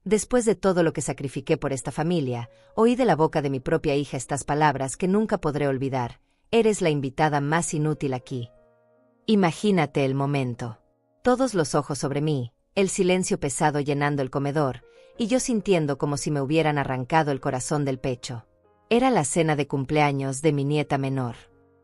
Después de todo lo que sacrifiqué por esta familia, oí de la boca de mi propia hija estas palabras que nunca podré olvidar: eres la invitada más inútil aquí. Imagínate el momento. Todos los ojos sobre mí, el silencio pesado llenando el comedor, y yo sintiendo como si me hubieran arrancado el corazón del pecho. Era la cena de cumpleaños de mi nieta menor.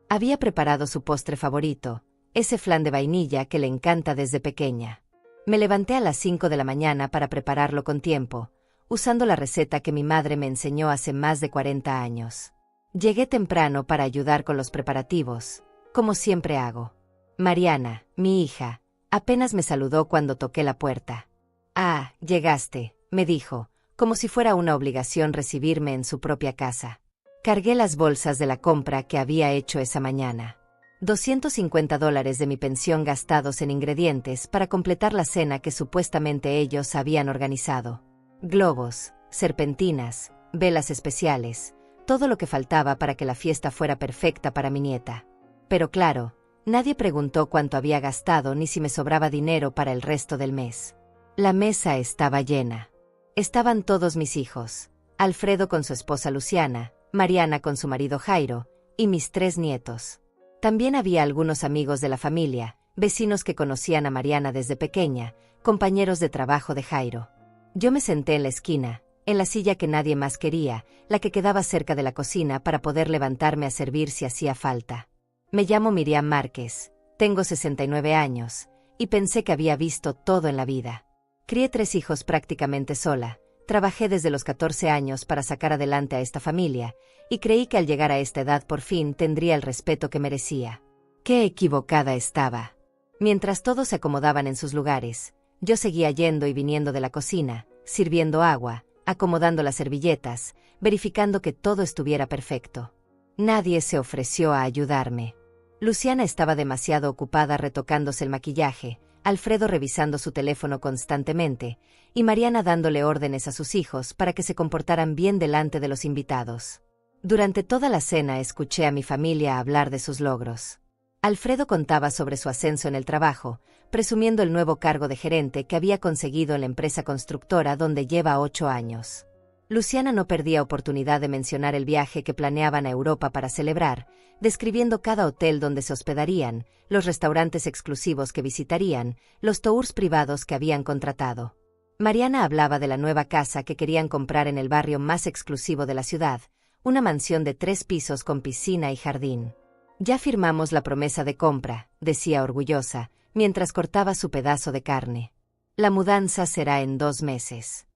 Había preparado su postre favorito, ese flan de vainilla que le encanta desde pequeña. Me levanté a las 5 de la mañana para prepararlo con tiempo, usando la receta que mi madre me enseñó hace más de 40 años. Llegué temprano para ayudar con los preparativos, como siempre hago. Mariana, mi hija, apenas me saludó cuando toqué la puerta. «Ah, llegaste», me dijo, como si fuera una obligación recibirme en su propia casa. Cargué las bolsas de la compra que había hecho esa mañana. $250 de mi pensión gastados en ingredientes para completar la cena que supuestamente ellos habían organizado. Globos, serpentinas, velas especiales, todo lo que faltaba para que la fiesta fuera perfecta para mi nieta. Pero claro, nadie preguntó cuánto había gastado ni si me sobraba dinero para el resto del mes. La mesa estaba llena. Estaban todos mis hijos: Alfredo con su esposa Luciana, Mariana con su marido Jairo, y mis 3 nietos. También había algunos amigos de la familia, vecinos que conocían a Mariana desde pequeña, compañeros de trabajo de Jairo. Yo me senté en la esquina, en la silla que nadie más quería, la que quedaba cerca de la cocina para poder levantarme a servir si hacía falta. Me llamo Miriam Márquez, tengo 69 años, y pensé que había visto todo en la vida. Crié 3 hijos prácticamente sola, trabajé desde los 14 años para sacar adelante a esta familia, y creí que al llegar a esta edad por fin tendría el respeto que merecía. ¡Qué equivocada estaba! Mientras todos se acomodaban en sus lugares, yo seguía yendo y viniendo de la cocina, sirviendo agua, acomodando las servilletas, verificando que todo estuviera perfecto. Nadie se ofreció a ayudarme. Luciana estaba demasiado ocupada retocándose el maquillaje, Alfredo revisando su teléfono constantemente, y Mariana dándole órdenes a sus hijos para que se comportaran bien delante de los invitados. Durante toda la cena escuché a mi familia hablar de sus logros. Alfredo contaba sobre su ascenso en el trabajo, presumiendo el nuevo cargo de gerente que había conseguido en la empresa constructora donde lleva 8 años. Luciana no perdía oportunidad de mencionar el viaje que planeaban a Europa para celebrar, describiendo cada hotel donde se hospedarían, los restaurantes exclusivos que visitarían, los tours privados que habían contratado. Mariana hablaba de la nueva casa que querían comprar en el barrio más exclusivo de la ciudad, una mansión de 3 pisos con piscina y jardín. «Ya firmamos la promesa de compra», decía orgullosa, mientras cortaba su pedazo de carne. «La mudanza será en 2 meses».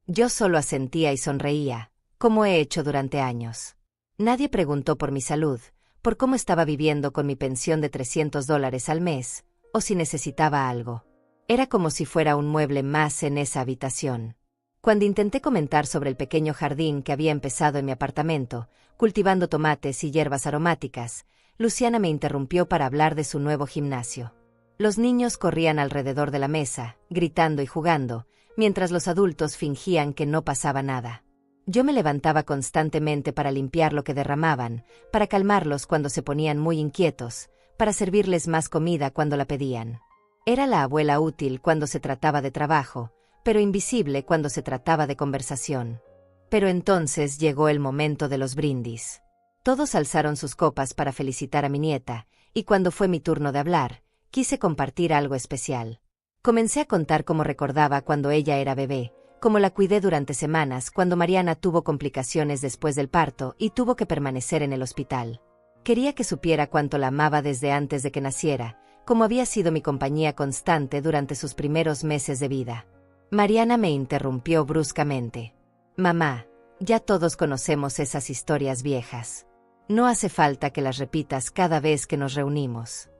Yo solo asentía y sonreía, como he hecho durante años. Nadie preguntó por mi salud, por cómo estaba viviendo con mi pensión de $300 al mes, o si necesitaba algo. Era como si fuera un mueble más en esa habitación. Cuando intenté comentar sobre el pequeño jardín que había empezado en mi apartamento, cultivando tomates y hierbas aromáticas, Luciana me interrumpió para hablar de su nuevo gimnasio. Los niños corrían alrededor de la mesa, gritando y jugando, mientras los adultos fingían que no pasaba nada. Yo me levantaba constantemente para limpiar lo que derramaban, para calmarlos cuando se ponían muy inquietos, para servirles más comida cuando la pedían. Era la abuela útil cuando se trataba de trabajo, pero invisible cuando se trataba de conversación. Pero entonces llegó el momento de los brindis. Todos alzaron sus copas para felicitar a mi nieta, y cuando fue mi turno de hablar, quise compartir algo especial. Comencé a contar cómo recordaba cuando ella era bebé, cómo la cuidé durante semanas cuando Mariana tuvo complicaciones después del parto y tuvo que permanecer en el hospital. Quería que supiera cuánto la amaba desde antes de que naciera, cómo había sido mi compañía constante durante sus primeros meses de vida. Mariana me interrumpió bruscamente. «Mamá, ya todos conocemos esas historias viejas. No hace falta que las repitas cada vez que nos reunimos».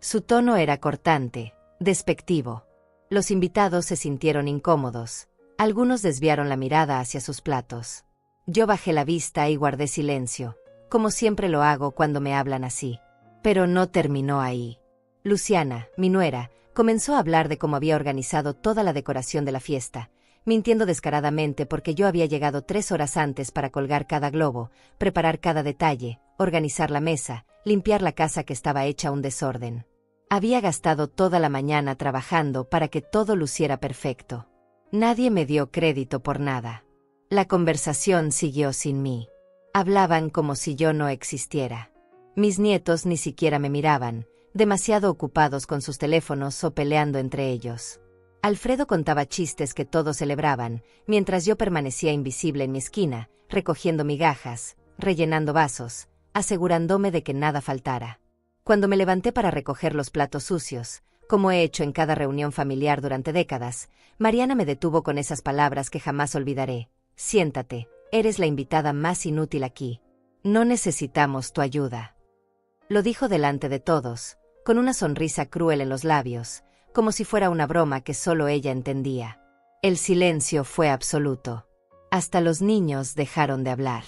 Su tono era cortante, despectivo. Los invitados se sintieron incómodos. Algunos desviaron la mirada hacia sus platos. Yo bajé la vista y guardé silencio, como siempre lo hago cuando me hablan así. Pero no terminó ahí. Luciana, mi nuera, comenzó a hablar de cómo había organizado toda la decoración de la fiesta, mintiendo descaradamente porque yo había llegado 3 horas antes para colgar cada globo, preparar cada detalle, organizar la mesa, limpiar la casa que estaba hecha un desorden. Había gastado toda la mañana trabajando para que todo luciera perfecto. Nadie me dio crédito por nada. La conversación siguió sin mí. Hablaban como si yo no existiera. Mis nietos ni siquiera me miraban, demasiado ocupados con sus teléfonos o peleando entre ellos. Alfredo contaba chistes que todos celebraban, mientras yo permanecía invisible en mi esquina, recogiendo migajas, rellenando vasos, asegurándome de que nada faltara. Cuando me levanté para recoger los platos sucios, como he hecho en cada reunión familiar durante décadas, Mariana me detuvo con esas palabras que jamás olvidaré. Siéntate, eres la invitada más inútil aquí. No necesitamos tu ayuda. Lo dijo delante de todos, con una sonrisa cruel en los labios, como si fuera una broma que solo ella entendía. El silencio fue absoluto. Hasta los niños dejaron de hablar.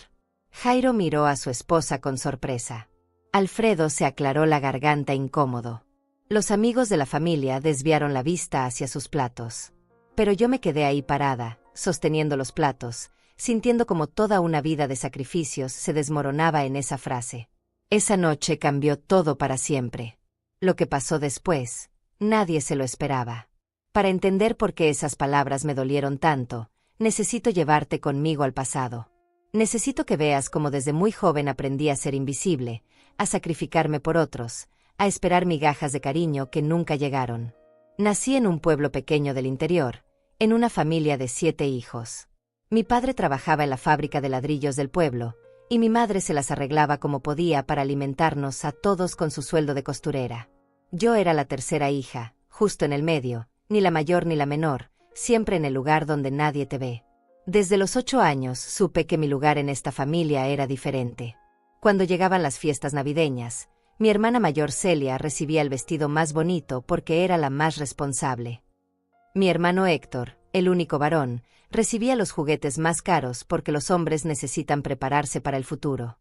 Jairo miró a su esposa con sorpresa. Alfredo se aclaró la garganta incómodo. Los amigos de la familia desviaron la vista hacia sus platos. Pero yo me quedé ahí parada, sosteniendo los platos, sintiendo como toda una vida de sacrificios se desmoronaba en esa frase. Esa noche cambió todo para siempre. Lo que pasó después, nadie se lo esperaba. Para entender por qué esas palabras me dolieron tanto, necesito llevarte conmigo al pasado. Necesito que veas cómo desde muy joven aprendí a ser invisible, a sacrificarme por otros, a esperar migajas de cariño que nunca llegaron. Nací en un pueblo pequeño del interior, en una familia de 7 hijos. Mi padre trabajaba en la fábrica de ladrillos del pueblo, y mi madre se las arreglaba como podía para alimentarnos a todos con su sueldo de costurera. Yo era la tercera hija, justo en el medio, ni la mayor ni la menor, siempre en el lugar donde nadie te ve. Desde los 8 años supe que mi lugar en esta familia era diferente. Cuando llegaban las fiestas navideñas, mi hermana mayor Celia recibía el vestido más bonito porque era la más responsable. Mi hermano Héctor, el único varón, recibía los juguetes más caros porque los hombres necesitan prepararse para el futuro.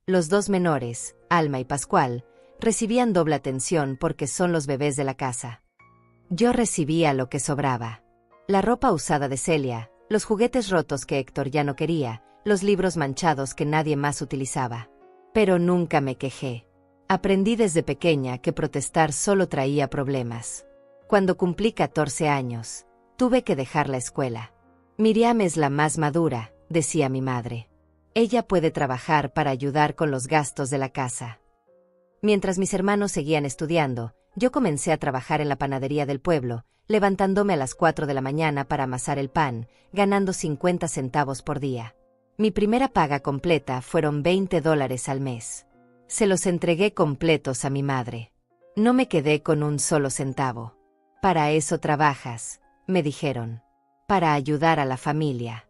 Los 2 menores, Alma y Pascual, recibían doble atención porque son los bebés de la casa. Yo recibía lo que sobraba. La ropa usada de Celia, los juguetes rotos que Héctor ya no quería, los libros manchados que nadie más utilizaba. Pero nunca me quejé. Aprendí desde pequeña que protestar solo traía problemas. Cuando cumplí 14 años, tuve que dejar la escuela. Miriam es la más madura, decía mi madre. Ella puede trabajar para ayudar con los gastos de la casa. Mientras mis hermanos seguían estudiando, yo comencé a trabajar en la panadería del pueblo, levantándome a las 4 de la mañana para amasar el pan, ganando 50 centavos por día. Mi primera paga completa fueron $20 al mes. Se los entregué completos a mi madre. No me quedé con un solo centavo. Para eso trabajas, me dijeron. Para ayudar a la familia.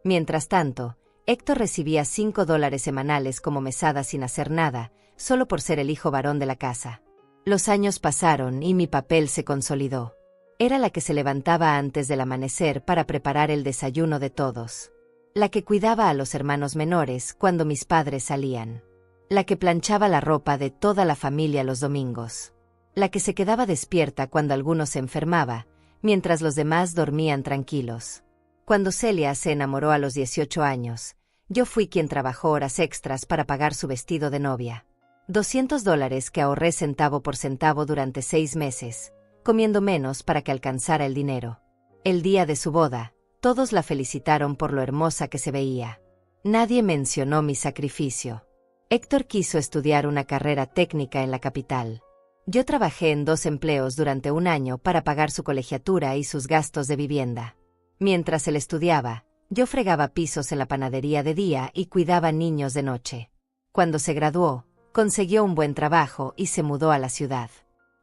Mientras tanto, Héctor recibía $5 semanales como mesada sin hacer nada, solo por ser el hijo varón de la casa. Los años pasaron y mi papel se consolidó. Era la que se levantaba antes del amanecer para preparar el desayuno de todos. La que cuidaba a los hermanos menores cuando mis padres salían. La que planchaba la ropa de toda la familia los domingos. La que se quedaba despierta cuando alguno se enfermaba, mientras los demás dormían tranquilos. Cuando Celia se enamoró a los 18 años, yo fui quien trabajó horas extras para pagar su vestido de novia. $200 que ahorré centavo por centavo durante 6 meses, comiendo menos para que alcanzara el dinero. El día de su boda, todos la felicitaron por lo hermosa que se veía. Nadie mencionó mi sacrificio. Héctor quiso estudiar una carrera técnica en la capital. Yo trabajé en 2 empleos durante un año para pagar su colegiatura y sus gastos de vivienda. Mientras él estudiaba, yo fregaba pisos en la panadería de día y cuidaba niños de noche. Cuando se graduó, consiguió un buen trabajo y se mudó a la ciudad.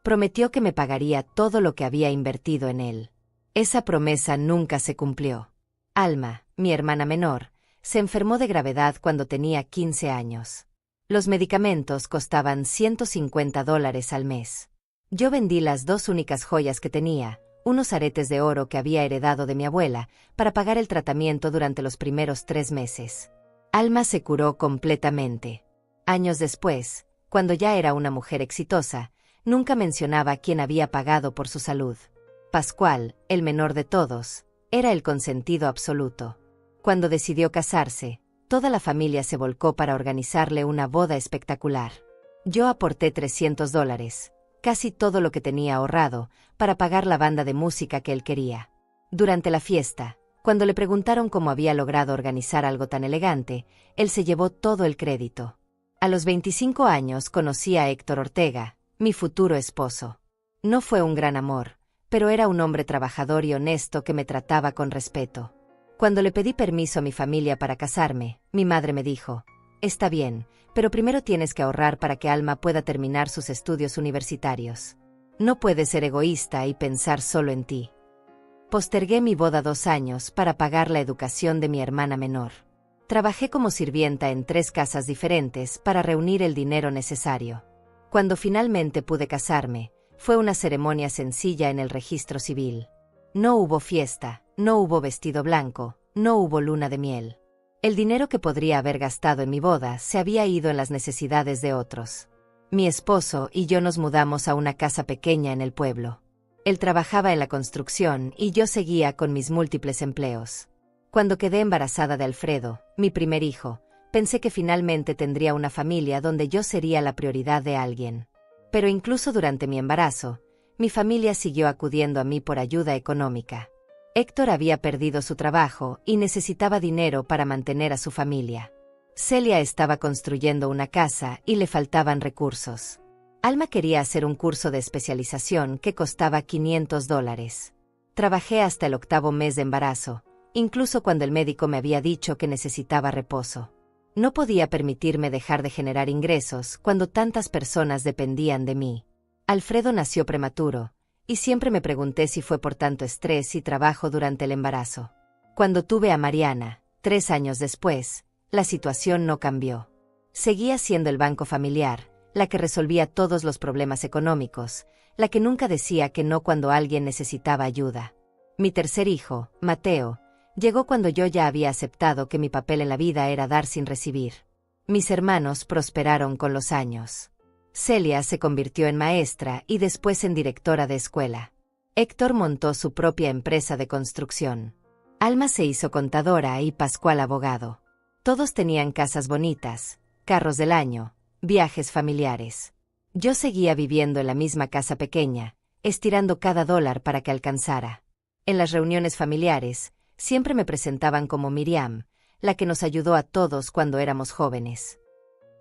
Prometió que me pagaría todo lo que había invertido en él. Esa promesa nunca se cumplió. Alma, mi hermana menor, se enfermó de gravedad cuando tenía 15 años. Los medicamentos costaban $150 al mes. Yo vendí las 2 únicas joyas que tenía, unos aretes de oro que había heredado de mi abuela, para pagar el tratamiento durante los primeros 3 meses. Alma se curó completamente. Años después, cuando ya era una mujer exitosa, nunca mencionaba quién había pagado por su salud. Pascual, el menor de todos, era el consentido absoluto. Cuando decidió casarse, toda la familia se volcó para organizarle una boda espectacular. Yo aporté $300, casi todo lo que tenía ahorrado, para pagar la banda de música que él quería. Durante la fiesta, cuando le preguntaron cómo había logrado organizar algo tan elegante, él se llevó todo el crédito. A los 25 años conocí a Héctor Ortega, mi futuro esposo. No fue un gran amor, pero era un hombre trabajador y honesto que me trataba con respeto. Cuando le pedí permiso a mi familia para casarme, mi madre me dijo: «Está bien, pero primero tienes que ahorrar para que Alma pueda terminar sus estudios universitarios. No puedes ser egoísta y pensar solo en ti». Postergué mi boda 2 años para pagar la educación de mi hermana menor. Trabajé como sirvienta en 3 casas diferentes para reunir el dinero necesario. Cuando finalmente pude casarme, fue una ceremonia sencilla en el registro civil. No hubo fiesta, no hubo vestido blanco, no hubo luna de miel. El dinero que podría haber gastado en mi boda se había ido en las necesidades de otros. Mi esposo y yo nos mudamos a una casa pequeña en el pueblo. Él trabajaba en la construcción y yo seguía con mis múltiples empleos. Cuando quedé embarazada de Alfredo, mi primer hijo, pensé que finalmente tendría una familia donde yo sería la prioridad de alguien. Pero incluso durante mi embarazo, mi familia siguió acudiendo a mí por ayuda económica. Héctor había perdido su trabajo y necesitaba dinero para mantener a su familia. Celia estaba construyendo una casa y le faltaban recursos. Alma quería hacer un curso de especialización que costaba $500. Trabajé hasta el 8º mes de embarazo, incluso cuando el médico me había dicho que necesitaba reposo. No podía permitirme dejar de generar ingresos cuando tantas personas dependían de mí. Alfredo nació prematuro, y siempre me pregunté si fue por tanto estrés y trabajo durante el embarazo. Cuando tuve a Mariana, 3 años después, la situación no cambió. Seguía siendo el banco familiar, la que resolvía todos los problemas económicos, la que nunca decía que no cuando alguien necesitaba ayuda. Mi tercer hijo, Mateo, llegó cuando yo ya había aceptado que mi papel en la vida era dar sin recibir. Mis hermanos prosperaron con los años. Celia se convirtió en maestra y después en directora de escuela. Héctor montó su propia empresa de construcción. Alma se hizo contadora y Pascual abogado. Todos tenían casas bonitas, carros del año, viajes familiares. Yo seguía viviendo en la misma casa pequeña, estirando cada dólar para que alcanzara. En las reuniones familiares, siempre me presentaban como Miriam, la que nos ayudó a todos cuando éramos jóvenes.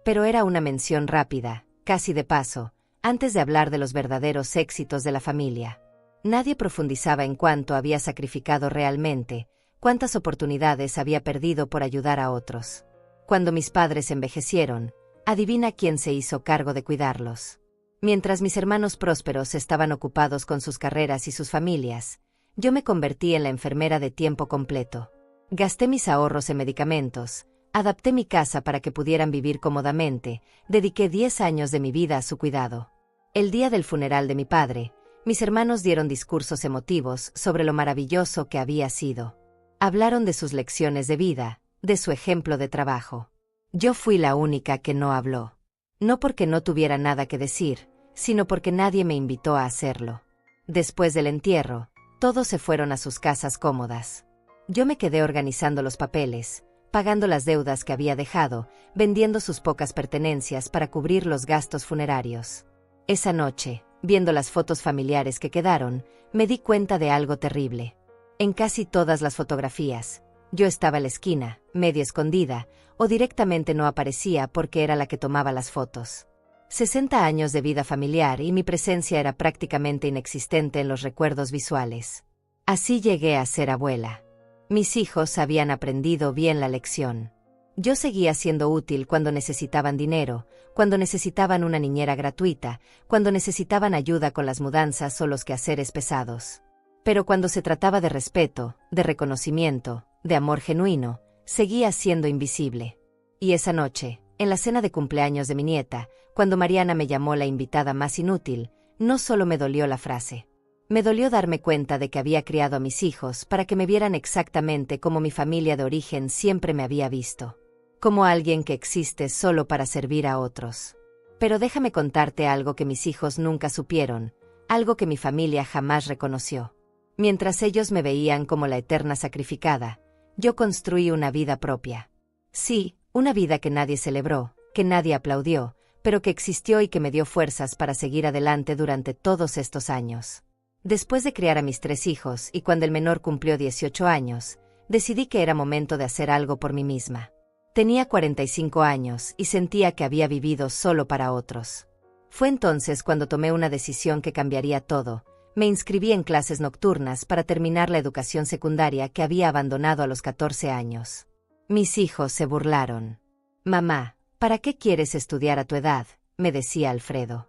Pero era una mención rápida, casi de paso, antes de hablar de los verdaderos éxitos de la familia. Nadie profundizaba en cuánto había sacrificado realmente, cuántas oportunidades había perdido por ayudar a otros. Cuando mis padres envejecieron, adivina quién se hizo cargo de cuidarlos. Mientras mis hermanos prósperos estaban ocupados con sus carreras y sus familias, yo me convertí en la enfermera de tiempo completo. Gasté mis ahorros en medicamentos, adapté mi casa para que pudieran vivir cómodamente, dediqué 10 años de mi vida a su cuidado. El día del funeral de mi padre, mis hermanos dieron discursos emotivos sobre lo maravilloso que había sido. Hablaron de sus lecciones de vida, de su ejemplo de trabajo. Yo fui la única que no habló. No porque no tuviera nada que decir, sino porque nadie me invitó a hacerlo. Después del entierro, todos se fueron a sus casas cómodas. Yo me quedé organizando los papeles, pagando las deudas que había dejado, vendiendo sus pocas pertenencias para cubrir los gastos funerarios. Esa noche, viendo las fotos familiares que quedaron, me di cuenta de algo terrible. En casi todas las fotografías, yo estaba a la esquina, medio escondida, o directamente no aparecía porque era la que tomaba las fotos. 60 años de vida familiar y mi presencia era prácticamente inexistente en los recuerdos visuales. Así llegué a ser abuela. Mis hijos habían aprendido bien la lección. Yo seguía siendo útil cuando necesitaban dinero, cuando necesitaban una niñera gratuita, cuando necesitaban ayuda con las mudanzas o los quehaceres pesados. Pero cuando se trataba de respeto, de reconocimiento, de amor genuino, seguía siendo invisible. Y esa noche, en la cena de cumpleaños de mi nieta, cuando Mariana me llamó la invitada más inútil, no solo me dolió la frase. Me dolió darme cuenta de que había criado a mis hijos para que me vieran exactamente como mi familia de origen siempre me había visto. Como alguien que existe solo para servir a otros. Pero déjame contarte algo que mis hijos nunca supieron, algo que mi familia jamás reconoció. Mientras ellos me veían como la eterna sacrificada, yo construí una vida propia. Sí, una vida que nadie celebró, que nadie aplaudió, pero que existió y que me dio fuerzas para seguir adelante durante todos estos años. Después de criar a mis 3 hijos y cuando el menor cumplió 18 años, decidí que era momento de hacer algo por mí misma. Tenía 45 años y sentía que había vivido solo para otros. Fue entonces cuando tomé una decisión que cambiaría todo. Me inscribí en clases nocturnas para terminar la educación secundaria que había abandonado a los 14 años. Mis hijos se burlaron. «Mamá, ¿para qué quieres estudiar a tu edad?», me decía Alfredo.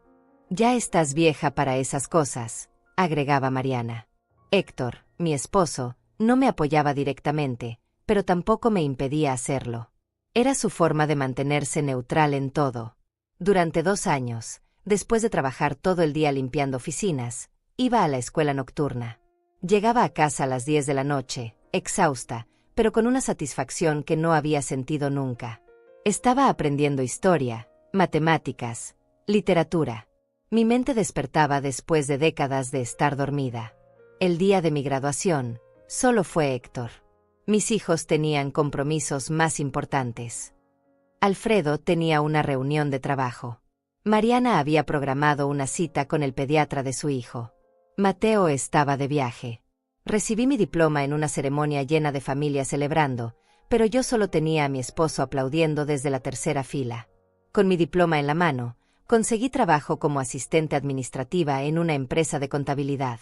«Ya estás vieja para esas cosas», agregaba Mariana. Héctor, mi esposo, no me apoyaba directamente, pero tampoco me impedía hacerlo. Era su forma de mantenerse neutral en todo. Durante 2 años, después de trabajar todo el día limpiando oficinas, iba a la escuela nocturna. Llegaba a casa a las 10 de la noche, exhausta, pero con una satisfacción que no había sentido nunca. Estaba aprendiendo historia, matemáticas, literatura. Mi mente despertaba después de décadas de estar dormida. El día de mi graduación, solo fue Héctor. Mis hijos tenían compromisos más importantes. Alfredo tenía una reunión de trabajo. Mariana había programado una cita con el pediatra de su hijo. Mateo estaba de viaje. Recibí mi diploma en una ceremonia llena de familias celebrando, pero yo solo tenía a mi esposo aplaudiendo desde la tercera fila. Con mi diploma en la mano, conseguí trabajo como asistente administrativa en una empresa de contabilidad.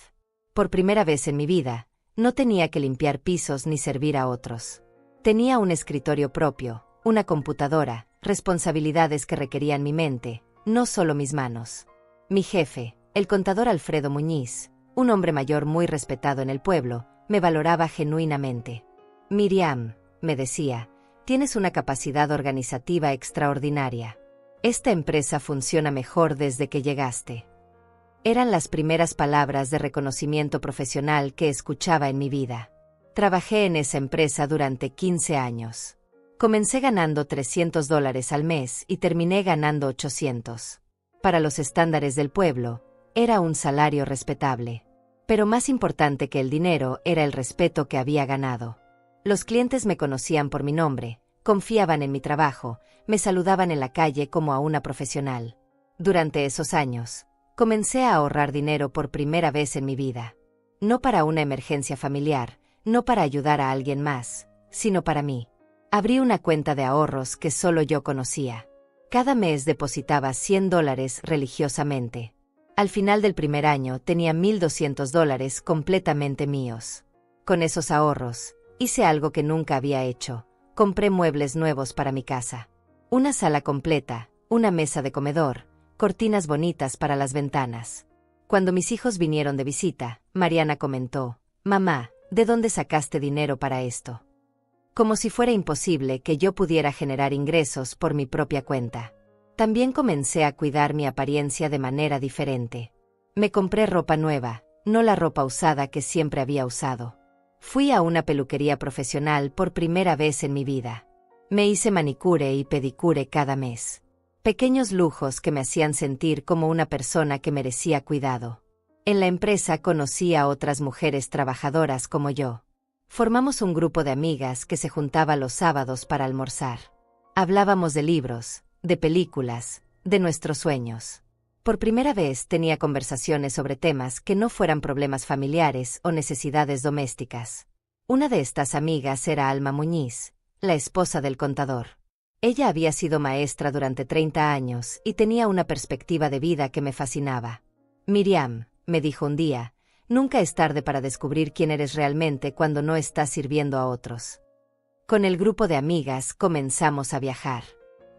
Por primera vez en mi vida, no tenía que limpiar pisos ni servir a otros. Tenía un escritorio propio, una computadora, responsabilidades que requerían mi mente, no solo mis manos. Mi jefe, el contador Alfredo Muñiz, un hombre mayor muy respetado en el pueblo, me valoraba genuinamente. «Miriam», me decía, «tienes una capacidad organizativa extraordinaria. Esta empresa funciona mejor desde que llegaste». Eran las primeras palabras de reconocimiento profesional que escuchaba en mi vida. Trabajé en esa empresa durante 15 años. Comencé ganando $300 al mes y terminé ganando 800. Para los estándares del pueblo, era un salario respetable. Pero más importante que el dinero era el respeto que había ganado. Los clientes me conocían por mi nombre, confiaban en mi trabajo, me saludaban en la calle como a una profesional. Durante esos años, comencé a ahorrar dinero por primera vez en mi vida. No para una emergencia familiar, no para ayudar a alguien más, sino para mí. Abrí una cuenta de ahorros que solo yo conocía. Cada mes depositaba $100 religiosamente. Al final del primer año tenía $1,200 completamente míos. Con esos ahorros, hice algo que nunca había hecho. Compré muebles nuevos para mi casa. Una sala completa, una mesa de comedor, cortinas bonitas para las ventanas. Cuando mis hijos vinieron de visita, Mariana comentó: «Mamá, ¿de dónde sacaste dinero para esto?». Como si fuera imposible que yo pudiera generar ingresos por mi propia cuenta. También comencé a cuidar mi apariencia de manera diferente. Me compré ropa nueva, no la ropa usada que siempre había usado. Fui a una peluquería profesional por primera vez en mi vida. Me hice manicure y pedicure cada mes. Pequeños lujos que me hacían sentir como una persona que merecía cuidado. En la empresa conocí a otras mujeres trabajadoras como yo. Formamos un grupo de amigas que se juntaba los sábados para almorzar. Hablábamos de libros, de películas, de nuestros sueños. Por primera vez tenía conversaciones sobre temas que no fueran problemas familiares o necesidades domésticas. Una de estas amigas era Alma Muñiz, la esposa del contador. Ella había sido maestra durante 30 años y tenía una perspectiva de vida que me fascinaba. «Miriam», me dijo un día, «nunca es tarde para descubrir quién eres realmente cuando no estás sirviendo a otros». Con el grupo de amigas comenzamos a viajar.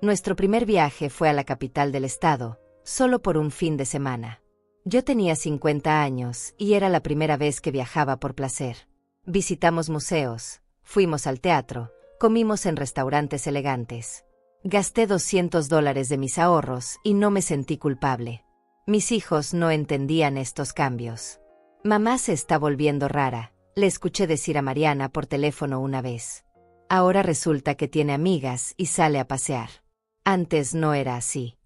Nuestro primer viaje fue a la capital del estado, solo por un fin de semana. Yo tenía 50 años y era la primera vez que viajaba por placer. Visitamos museos, fuimos al teatro, comimos en restaurantes elegantes. Gasté $200 de mis ahorros y no me sentí culpable. Mis hijos no entendían estos cambios. «Mamá se está volviendo rara», le escuché decir a Mariana por teléfono una vez. Ahora resulta que tiene amigas y sale a pasear. Antes no era así.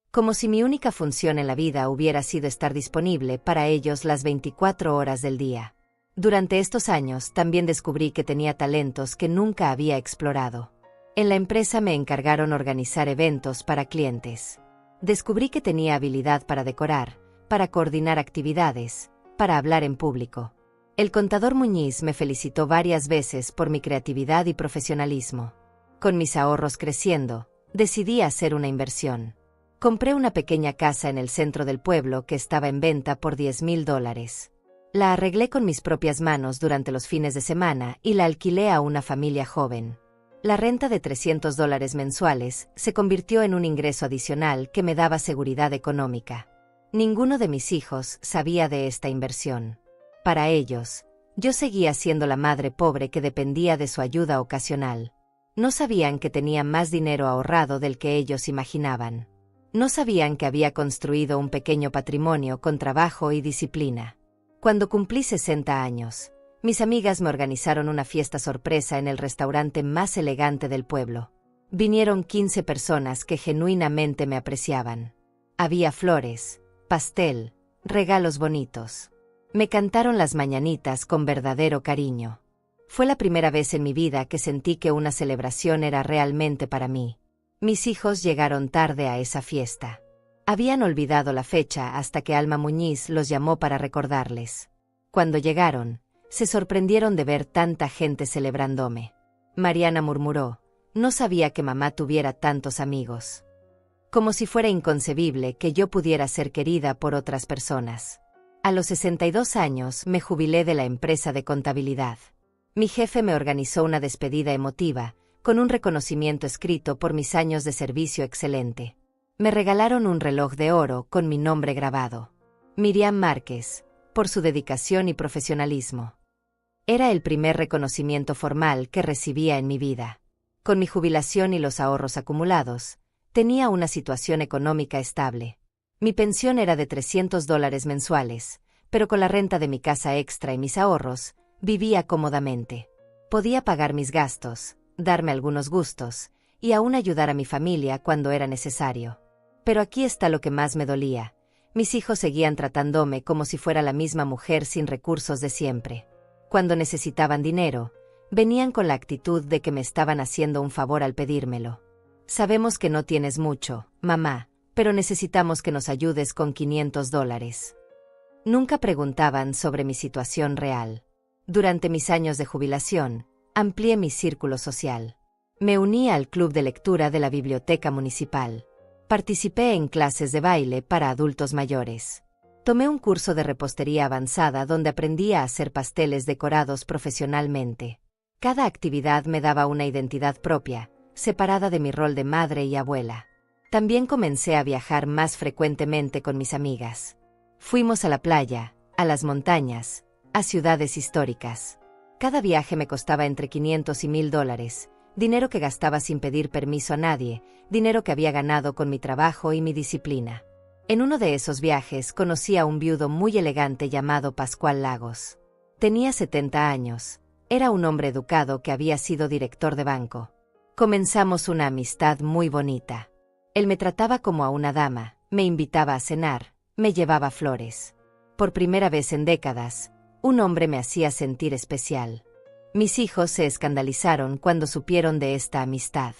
Como si mi única función en la vida hubiera sido estar disponible para ellos las 24 horas del día. Durante estos años también descubrí que tenía talentos que nunca había explorado. En la empresa me encargaron organizar eventos para clientes. Descubrí que tenía habilidad para decorar, para coordinar actividades, para hablar en público. El contador Muñiz me felicitó varias veces por mi creatividad y profesionalismo. Con mis ahorros creciendo, decidí hacer una inversión. Compré una pequeña casa en el centro del pueblo que estaba en venta por $10,000. La arreglé con mis propias manos durante los fines de semana y la alquilé a una familia joven. La renta de $300 mensuales se convirtió en un ingreso adicional que me daba seguridad económica. Ninguno de mis hijos sabía de esta inversión. Para ellos, yo seguía siendo la madre pobre que dependía de su ayuda ocasional. No sabían que tenía más dinero ahorrado del que ellos imaginaban. No sabían que había construido un pequeño patrimonio con trabajo y disciplina. Cuando cumplí 60 años, mis amigas me organizaron una fiesta sorpresa en el restaurante más elegante del pueblo. Vinieron 15 personas que genuinamente me apreciaban. Había flores, pastel, regalos bonitos. Me cantaron las mañanitas con verdadero cariño. Fue la primera vez en mi vida que sentí que una celebración era realmente para mí. Mis hijos llegaron tarde a esa fiesta. Habían olvidado la fecha hasta que Alma Muñiz los llamó para recordarles. Cuando llegaron, se sorprendieron de ver tanta gente celebrándome. Mariana murmuró, no sabía que mamá tuviera tantos amigos. Como si fuera inconcebible que yo pudiera ser querida por otras personas. A los 62 años me jubilé de la empresa de contabilidad. Mi jefe me organizó una despedida emotiva, con un reconocimiento escrito por mis años de servicio excelente. Me regalaron un reloj de oro con mi nombre grabado. Miriam Márquez, por su dedicación y profesionalismo. Era el primer reconocimiento formal que recibía en mi vida. Con mi jubilación y los ahorros acumulados, tenía una situación económica estable. Mi pensión era de $300 mensuales, pero con la renta de mi casa extra y mis ahorros, vivía cómodamente. Podía pagar mis gastos, darme algunos gustos, y aún ayudar a mi familia cuando era necesario. Pero aquí está lo que más me dolía. Mis hijos seguían tratándome como si fuera la misma mujer sin recursos de siempre. Cuando necesitaban dinero, venían con la actitud de que me estaban haciendo un favor al pedírmelo. Sabemos que no tienes mucho, mamá, pero necesitamos que nos ayudes con $500. Nunca preguntaban sobre mi situación real. Durante mis años de jubilación, amplié mi círculo social. Me uní al club de lectura de la biblioteca municipal. Participé en clases de baile para adultos mayores. Tomé un curso de repostería avanzada donde aprendí a hacer pasteles decorados profesionalmente. Cada actividad me daba una identidad propia, separada de mi rol de madre y abuela. También comencé a viajar más frecuentemente con mis amigas. Fuimos a la playa, a las montañas, a ciudades históricas. Cada viaje me costaba entre $500 y $1,000, dinero que gastaba sin pedir permiso a nadie, dinero que había ganado con mi trabajo y mi disciplina. En uno de esos viajes conocí a un viudo muy elegante llamado Pascual Lagos. Tenía 70 años, era un hombre educado que había sido director de banco. Comenzamos una amistad muy bonita. Él me trataba como a una dama, me invitaba a cenar, me llevaba flores. Por primera vez en décadas, un hombre me hacía sentir especial. Mis hijos se escandalizaron cuando supieron de esta amistad.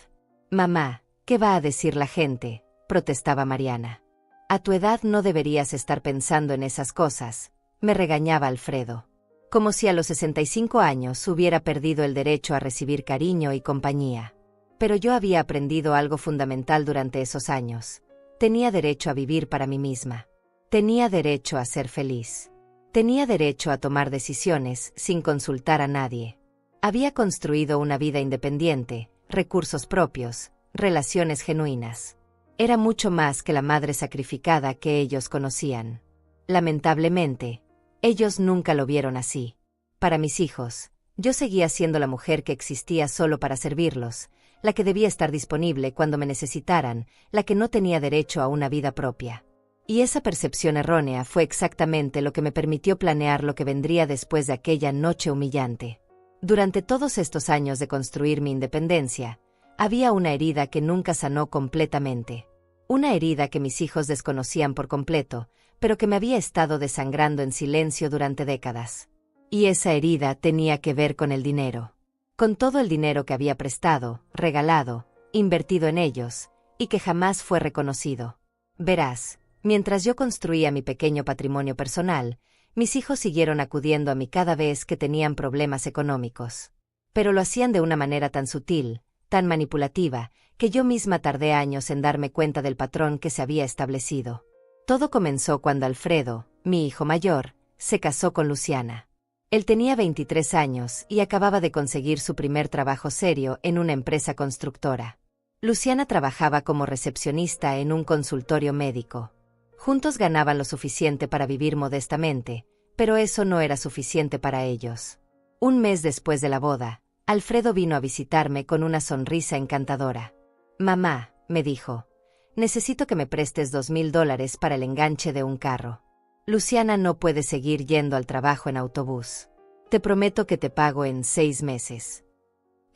Mamá, ¿qué va a decir la gente?, protestaba Mariana. A tu edad no deberías estar pensando en esas cosas, me regañaba Alfredo. Como si a los 65 años hubiera perdido el derecho a recibir cariño y compañía. Pero yo había aprendido algo fundamental durante esos años. Tenía derecho a vivir para mí misma. Tenía derecho a ser feliz. Tenía derecho a tomar decisiones sin consultar a nadie. Había construido una vida independiente, recursos propios, relaciones genuinas. Era mucho más que la madre sacrificada que ellos conocían. Lamentablemente, ellos nunca lo vieron así. Para mis hijos, yo seguía siendo la mujer que existía solo para servirlos, la que debía estar disponible cuando me necesitaran, la que no tenía derecho a una vida propia. Y esa percepción errónea fue exactamente lo que me permitió planear lo que vendría después de aquella noche humillante. Durante todos estos años de construir mi independencia, había una herida que nunca sanó completamente. Una herida que mis hijos desconocían por completo, pero que me había estado desangrando en silencio durante décadas. Y esa herida tenía que ver con el dinero. Con todo el dinero que había prestado, regalado, invertido en ellos, y que jamás fue reconocido. Verás, mientras yo construía mi pequeño patrimonio personal, Mis hijos siguieron acudiendo a mí cada vez que tenían problemas económicos. Pero lo hacían de una manera tan sutil, tan manipulativa, que yo misma tardé años en darme cuenta del patrón que se había establecido. Todo comenzó cuando Alfredo, mi hijo mayor, se casó con Luciana. Él tenía 23 años y acababa de conseguir su primer trabajo serio en una empresa constructora. Luciana trabajaba como recepcionista en un consultorio médico. Juntos ganaban lo suficiente para vivir modestamente, pero eso no era suficiente para ellos. Un mes después de la boda, Alfredo vino a visitarme con una sonrisa encantadora. «Mamá», me dijo, «necesito que me prestes $2,000 para el enganche de un carro. Luciana no puede seguir yendo al trabajo en autobús. Te prometo que te pago en 6 meses».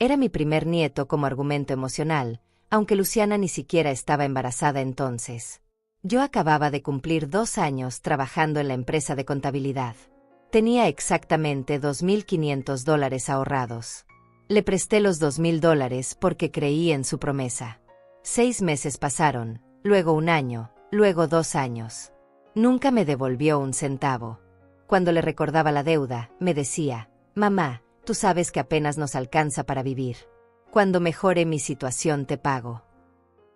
Era mi primer nieto como argumento emocional, aunque Luciana ni siquiera estaba embarazada entonces. Yo acababa de cumplir 2 años trabajando en la empresa de contabilidad. Tenía exactamente $2,500 ahorrados. Le presté los $2,000 porque creí en su promesa. 6 meses pasaron, luego 1 año, luego 2 años. Nunca me devolvió un centavo. Cuando le recordaba la deuda, me decía, «Mamá, tú sabes que apenas nos alcanza para vivir. Cuando mejore mi situación te pago».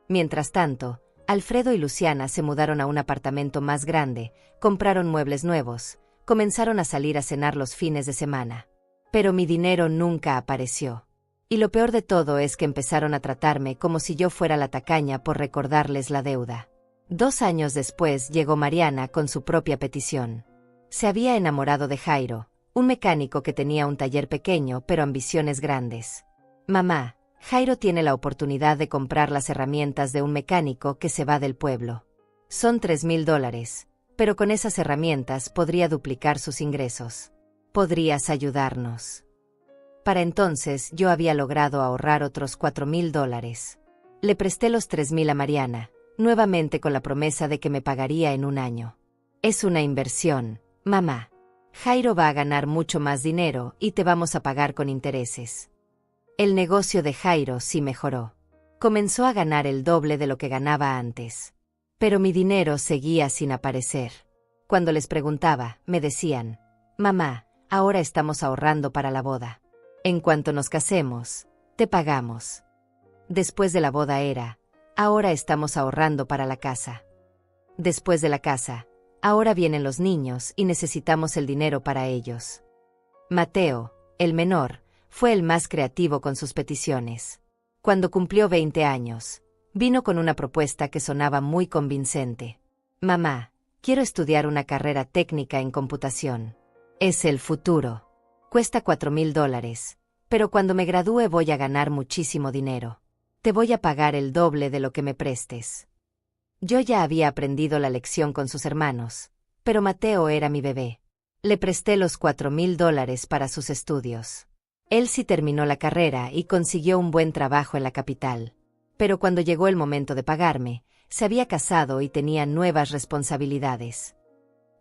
Mientras tanto, Alfredo y Luciana se mudaron a un apartamento más grande, compraron muebles nuevos, comenzaron a salir a cenar los fines de semana. Pero mi dinero nunca apareció. Y lo peor de todo es que empezaron a tratarme como si yo fuera la tacaña por recordarles la deuda. 2 años después llegó Mariana con su propia petición. Se había enamorado de Jairo, un mecánico que tenía un taller pequeño pero ambiciones grandes. «Mamá, Jairo tiene la oportunidad de comprar las herramientas de un mecánico que se va del pueblo. Son $3,000, pero con esas herramientas podría duplicar sus ingresos. ¿Podrías ayudarnos?». Para entonces yo había logrado ahorrar otros $4,000. Le presté los $3,000 a Mariana, nuevamente con la promesa de que me pagaría en 1 año. «Es una inversión, mamá. Jairo va a ganar mucho más dinero y te vamos a pagar con intereses». El negocio de Jairo sí mejoró. Comenzó a ganar el doble de lo que ganaba antes. Pero mi dinero seguía sin aparecer. Cuando les preguntaba, me decían, «Mamá, ahora estamos ahorrando para la boda. En cuanto nos casemos, te pagamos». Después de la boda era, «Ahora estamos ahorrando para la casa». Después de la casa, «Ahora vienen los niños y necesitamos el dinero para ellos». Mateo, el menor, fue el más creativo con sus peticiones. Cuando cumplió 20 años, vino con una propuesta que sonaba muy convincente. «Mamá, quiero estudiar una carrera técnica en computación. Es el futuro. Cuesta $4,000, pero cuando me gradúe voy a ganar muchísimo dinero. Te voy a pagar el doble de lo que me prestes». Yo ya había aprendido la lección con sus hermanos, pero Mateo era mi bebé. Le presté los $4,000 para sus estudios. Él sí terminó la carrera y consiguió un buen trabajo en la capital. Pero cuando llegó el momento de pagarme, se había casado y tenía nuevas responsabilidades.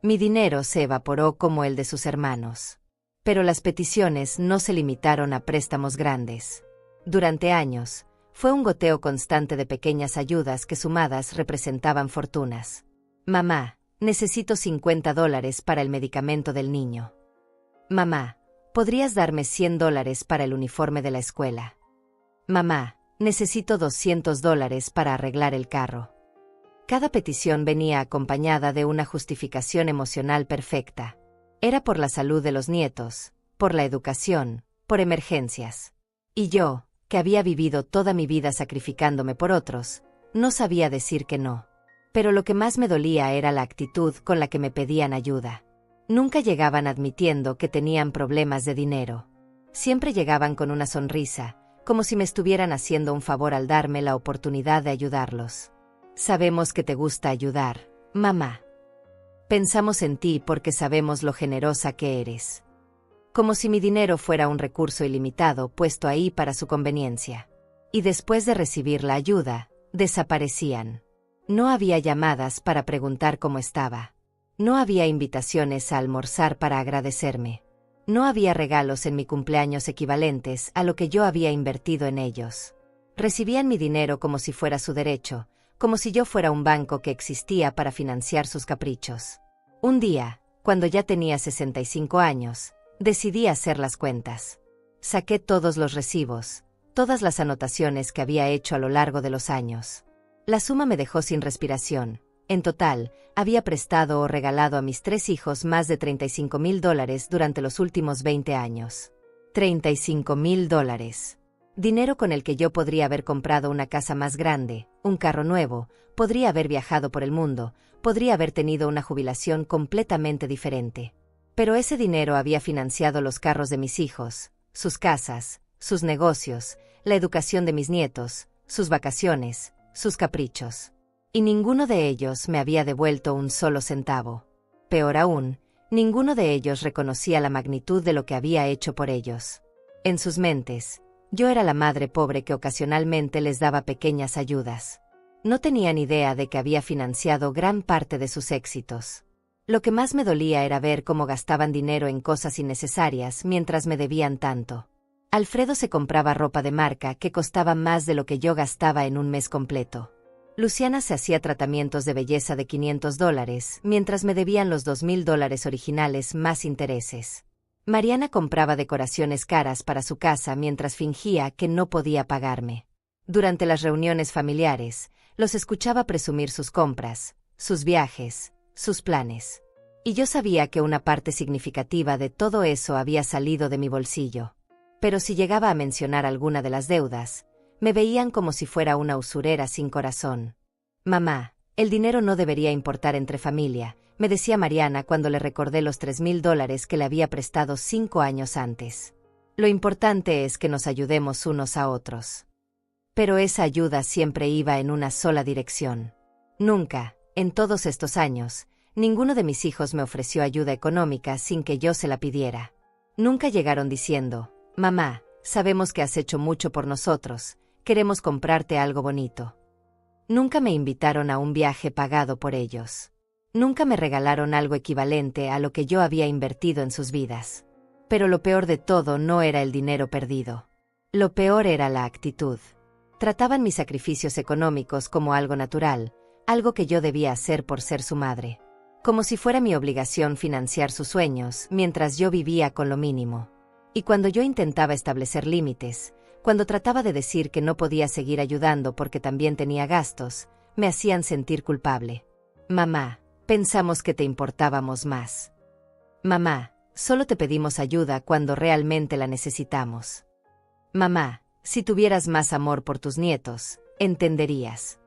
Mi dinero se evaporó como el de sus hermanos. Pero las peticiones no se limitaron a préstamos grandes. Durante años, fue un goteo constante de pequeñas ayudas que sumadas representaban fortunas. «Mamá, necesito $50 para el medicamento del niño». «Mamá, ¿podrías darme $100 para el uniforme de la escuela?». «Mamá, necesito $200 para arreglar el carro». Cada petición venía acompañada de una justificación emocional perfecta. Era por la salud de los nietos, por la educación, por emergencias. Y yo, que había vivido toda mi vida sacrificándome por otros, no sabía decir que no. Pero lo que más me dolía era la actitud con la que me pedían ayuda. Nunca llegaban admitiendo que tenían problemas de dinero. Siempre llegaban con una sonrisa, como si me estuvieran haciendo un favor al darme la oportunidad de ayudarlos. «Sabemos que te gusta ayudar, mamá. Pensamos en ti porque sabemos lo generosa que eres». Como si mi dinero fuera un recurso ilimitado puesto ahí para su conveniencia. Y después de recibir la ayuda, desaparecían. No había llamadas para preguntar cómo estaba. No había invitaciones a almorzar para agradecerme. No había regalos en mi cumpleaños equivalentes a lo que yo había invertido en ellos. Recibían mi dinero como si fuera su derecho, como si yo fuera un banco que existía para financiar sus caprichos. Un día, Cuando ya tenía 65 años, decidí hacer las cuentas. Saqué todos los recibos, todas las anotaciones que había hecho a lo largo de los años. La suma me dejó sin respiración. En total, había prestado o regalado a mis 3 hijos más de $35,000 durante los últimos 20 años. $35,000. Dinero con el que yo podría haber comprado una casa más grande, un carro nuevo, podría haber viajado por el mundo, podría haber tenido una jubilación completamente diferente. Pero ese dinero había financiado los carros de mis hijos, sus casas, sus negocios, la educación de mis nietos, sus vacaciones, sus caprichos. Y ninguno de ellos me había devuelto un solo centavo. Peor aún, ninguno de ellos reconocía la magnitud de lo que había hecho por ellos. En sus mentes, yo era la madre pobre que ocasionalmente les daba pequeñas ayudas. No tenían idea de que había financiado gran parte de sus éxitos. Lo que más me dolía era ver cómo gastaban dinero en cosas innecesarias mientras me debían tanto. Alfredo se compraba ropa de marca que costaba más de lo que yo gastaba en un mes completo. Luciana se hacía tratamientos de belleza de $500, mientras me debían los $2,000 originales más intereses. Mariana compraba decoraciones caras para su casa mientras fingía que no podía pagarme. Durante las reuniones familiares, los escuchaba presumir sus compras, sus viajes, sus planes. Y yo sabía que una parte significativa de todo eso había salido de mi bolsillo. Pero si llegaba a mencionar alguna de las deudas, me veían como si fuera una usurera sin corazón. Mamá, el dinero no debería importar entre familia, me decía Mariana cuando le recordé los $3,000 que le había prestado 5 años antes. Lo importante es que nos ayudemos unos a otros. Pero esa ayuda siempre iba en una sola dirección. Nunca, en todos estos años, ninguno de mis hijos me ofreció ayuda económica sin que yo se la pidiera. Nunca llegaron diciendo: mamá, sabemos que has hecho mucho por nosotros, queremos comprarte algo bonito. Nunca me invitaron a un viaje pagado por ellos. Nunca me regalaron algo equivalente a lo que yo había invertido en sus vidas. Pero lo peor de todo no era el dinero perdido. Lo peor era la actitud. Trataban mis sacrificios económicos como algo natural, algo que yo debía hacer por ser su madre. Como si fuera mi obligación financiar sus sueños mientras yo vivía con lo mínimo. Y cuando yo intentaba establecer límites, cuando trataba de decir que no podía seguir ayudando porque también tenía gastos, me hacían sentir culpable. Mamá, pensamos que te importábamos más. Mamá, solo te pedimos ayuda cuando realmente la necesitamos. Mamá, si tuvieras más amor por tus nietos, entenderías.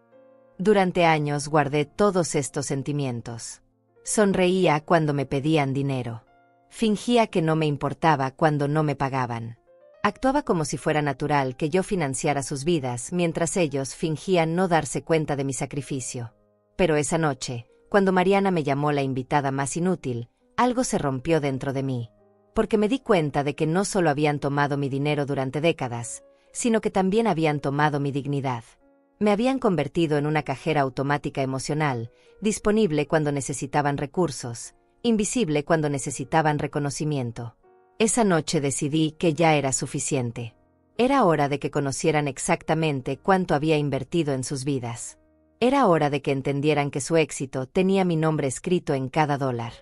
Durante años guardé todos estos sentimientos. Sonreía cuando me pedían dinero. Fingía que no me importaba cuando no me pagaban. Actuaba como si fuera natural que yo financiara sus vidas mientras ellos fingían no darse cuenta de mi sacrificio. Pero esa noche, cuando Mariana me llamó la invitada más inútil, algo se rompió dentro de mí. Porque me di cuenta de que no solo habían tomado mi dinero durante décadas, sino que también habían tomado mi dignidad. Me habían convertido en una cajera automática emocional, disponible cuando necesitaban recursos, invisible cuando necesitaban reconocimiento. Esa noche decidí que ya era suficiente. Era hora de que conocieran exactamente cuánto había invertido en sus vidas. Era hora de que entendieran que su éxito tenía mi nombre escrito en cada dólar.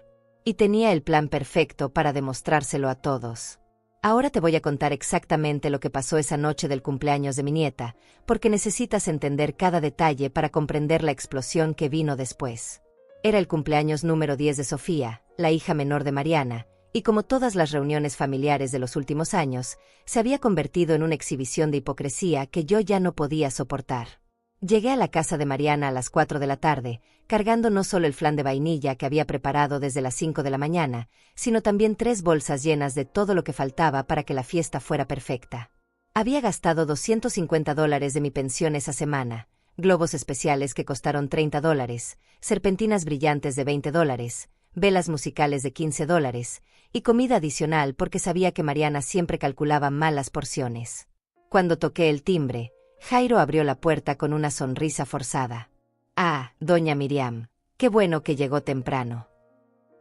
Y tenía el plan perfecto para demostrárselo a todos. Ahora te voy a contar exactamente lo que pasó esa noche del cumpleaños de mi nieta, porque necesitas entender cada detalle para comprender la explosión que vino después. Era el cumpleaños número 10 de Sofía, la hija menor de Mariana, y como todas las reuniones familiares de los últimos años, se había convertido en una exhibición de hipocresía que yo ya no podía soportar. Llegué a la casa de Mariana a las 4 de la tarde, cargando no solo el flan de vainilla que había preparado desde las 5 de la mañana, sino también 3 bolsas llenas de todo lo que faltaba para que la fiesta fuera perfecta. Había gastado $250 de mi pensión esa semana, globos especiales que costaron $30, serpentinas brillantes de $20, velas musicales de $15, y comida adicional porque sabía que Mariana siempre calculaba mal las porciones. Cuando toqué el timbre, Jairo abrió la puerta con una sonrisa forzada. «Ah, doña Miriam, qué bueno que llegó temprano».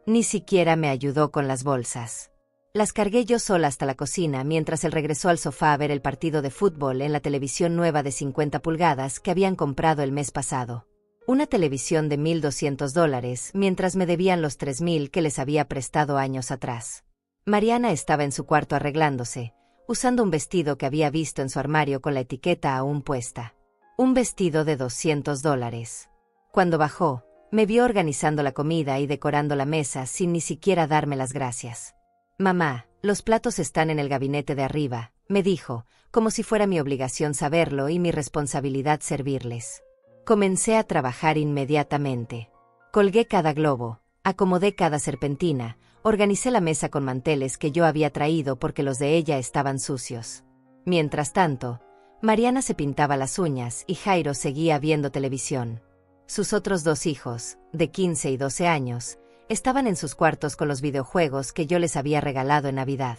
Ni siquiera me ayudó con las bolsas. Las cargué yo sola hasta la cocina mientras él regresó al sofá a ver el partido de fútbol en la televisión nueva de 50 pulgadas que habían comprado el mes pasado. Una televisión de $1,200 mientras me debían los $3,000 que les había prestado años atrás. Mariana estaba en su cuarto arreglándose, usando un vestido que había visto en su armario con la etiqueta aún puesta. Un vestido de $200. Cuando bajó, me vio organizando la comida y decorando la mesa sin ni siquiera darme las gracias. «Mamá, los platos están en el gabinete de arriba», me dijo, como si fuera mi obligación saberlo y mi responsabilidad servirles. Comencé a trabajar inmediatamente. Colgué cada globo, acomodé cada serpentina, organicé la mesa con manteles que yo había traído porque los de ella estaban sucios. Mientras tanto, Mariana se pintaba las uñas y Jairo seguía viendo televisión. Sus otros dos hijos, de 15 y 12 años, estaban en sus cuartos con los videojuegos que yo les había regalado en Navidad.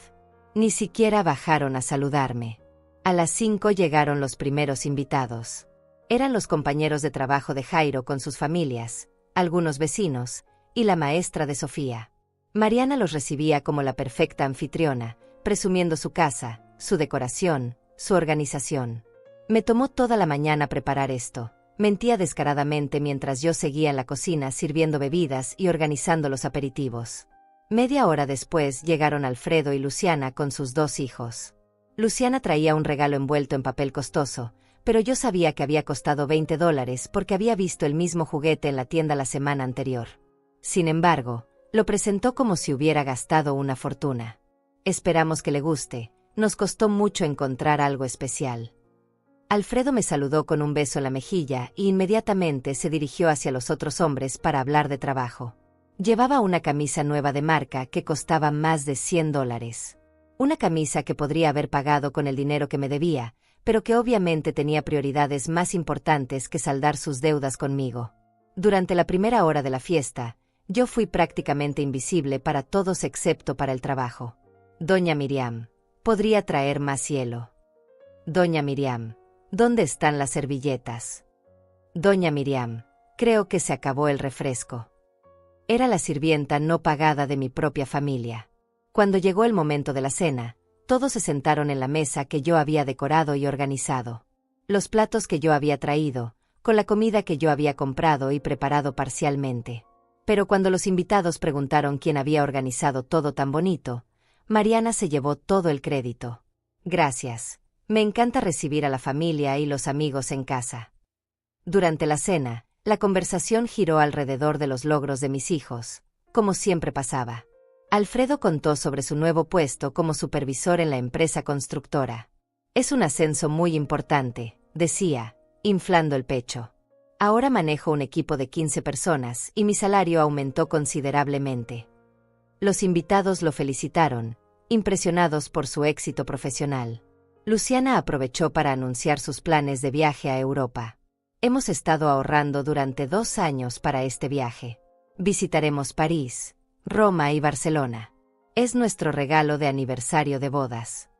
Ni siquiera bajaron a saludarme. A las 5 llegaron los primeros invitados. Eran los compañeros de trabajo de Jairo con sus familias, algunos vecinos, y la maestra de Sofía. Mariana los recibía como la perfecta anfitriona, presumiendo su casa, su decoración, su organización. Me tomó toda la mañana preparar esto. Mentía descaradamente mientras yo seguía en la cocina sirviendo bebidas y organizando los aperitivos. Media hora después llegaron Alfredo y Luciana con sus dos hijos. Luciana traía un regalo envuelto en papel costoso, pero yo sabía que había costado $20 porque había visto el mismo juguete en la tienda la semana anterior. Sin embargo, lo presentó como si hubiera gastado una fortuna. Esperamos que le guste, nos costó mucho encontrar algo especial. Alfredo me saludó con un beso en la mejilla y inmediatamente se dirigió hacia los otros hombres para hablar de trabajo. Llevaba una camisa nueva de marca que costaba más de $100. Una camisa que podría haber pagado con el dinero que me debía, pero que obviamente tenía prioridades más importantes que saldar sus deudas conmigo. Durante la primera hora de la fiesta, yo fui prácticamente invisible para todos excepto para el trabajo. Doña Miriam, ¿podría traer más hielo? Doña Miriam, ¿dónde están las servilletas? Doña Miriam, creo que se acabó el refresco. Era la sirvienta no pagada de mi propia familia. Cuando llegó el momento de la cena, todos se sentaron en la mesa que yo había decorado y organizado. Los platos que yo había traído, con la comida que yo había comprado y preparado parcialmente. Pero cuando los invitados preguntaron quién había organizado todo tan bonito, Mariana se llevó todo el crédito. Gracias. Me encanta recibir a la familia y los amigos en casa. Durante la cena, la conversación giró alrededor de los logros de mis hijos, como siempre pasaba. Alfredo contó sobre su nuevo puesto como supervisor en la empresa constructora. Es un ascenso muy importante, decía, inflando el pecho. Ahora manejo un equipo de 15 personas y mi salario aumentó considerablemente. Los invitados lo felicitaron, impresionados por su éxito profesional. Luciana aprovechó para anunciar sus planes de viaje a Europa. Hemos estado ahorrando durante 2 años para este viaje. Visitaremos París, Roma y Barcelona. Es nuestro regalo de aniversario de bodas.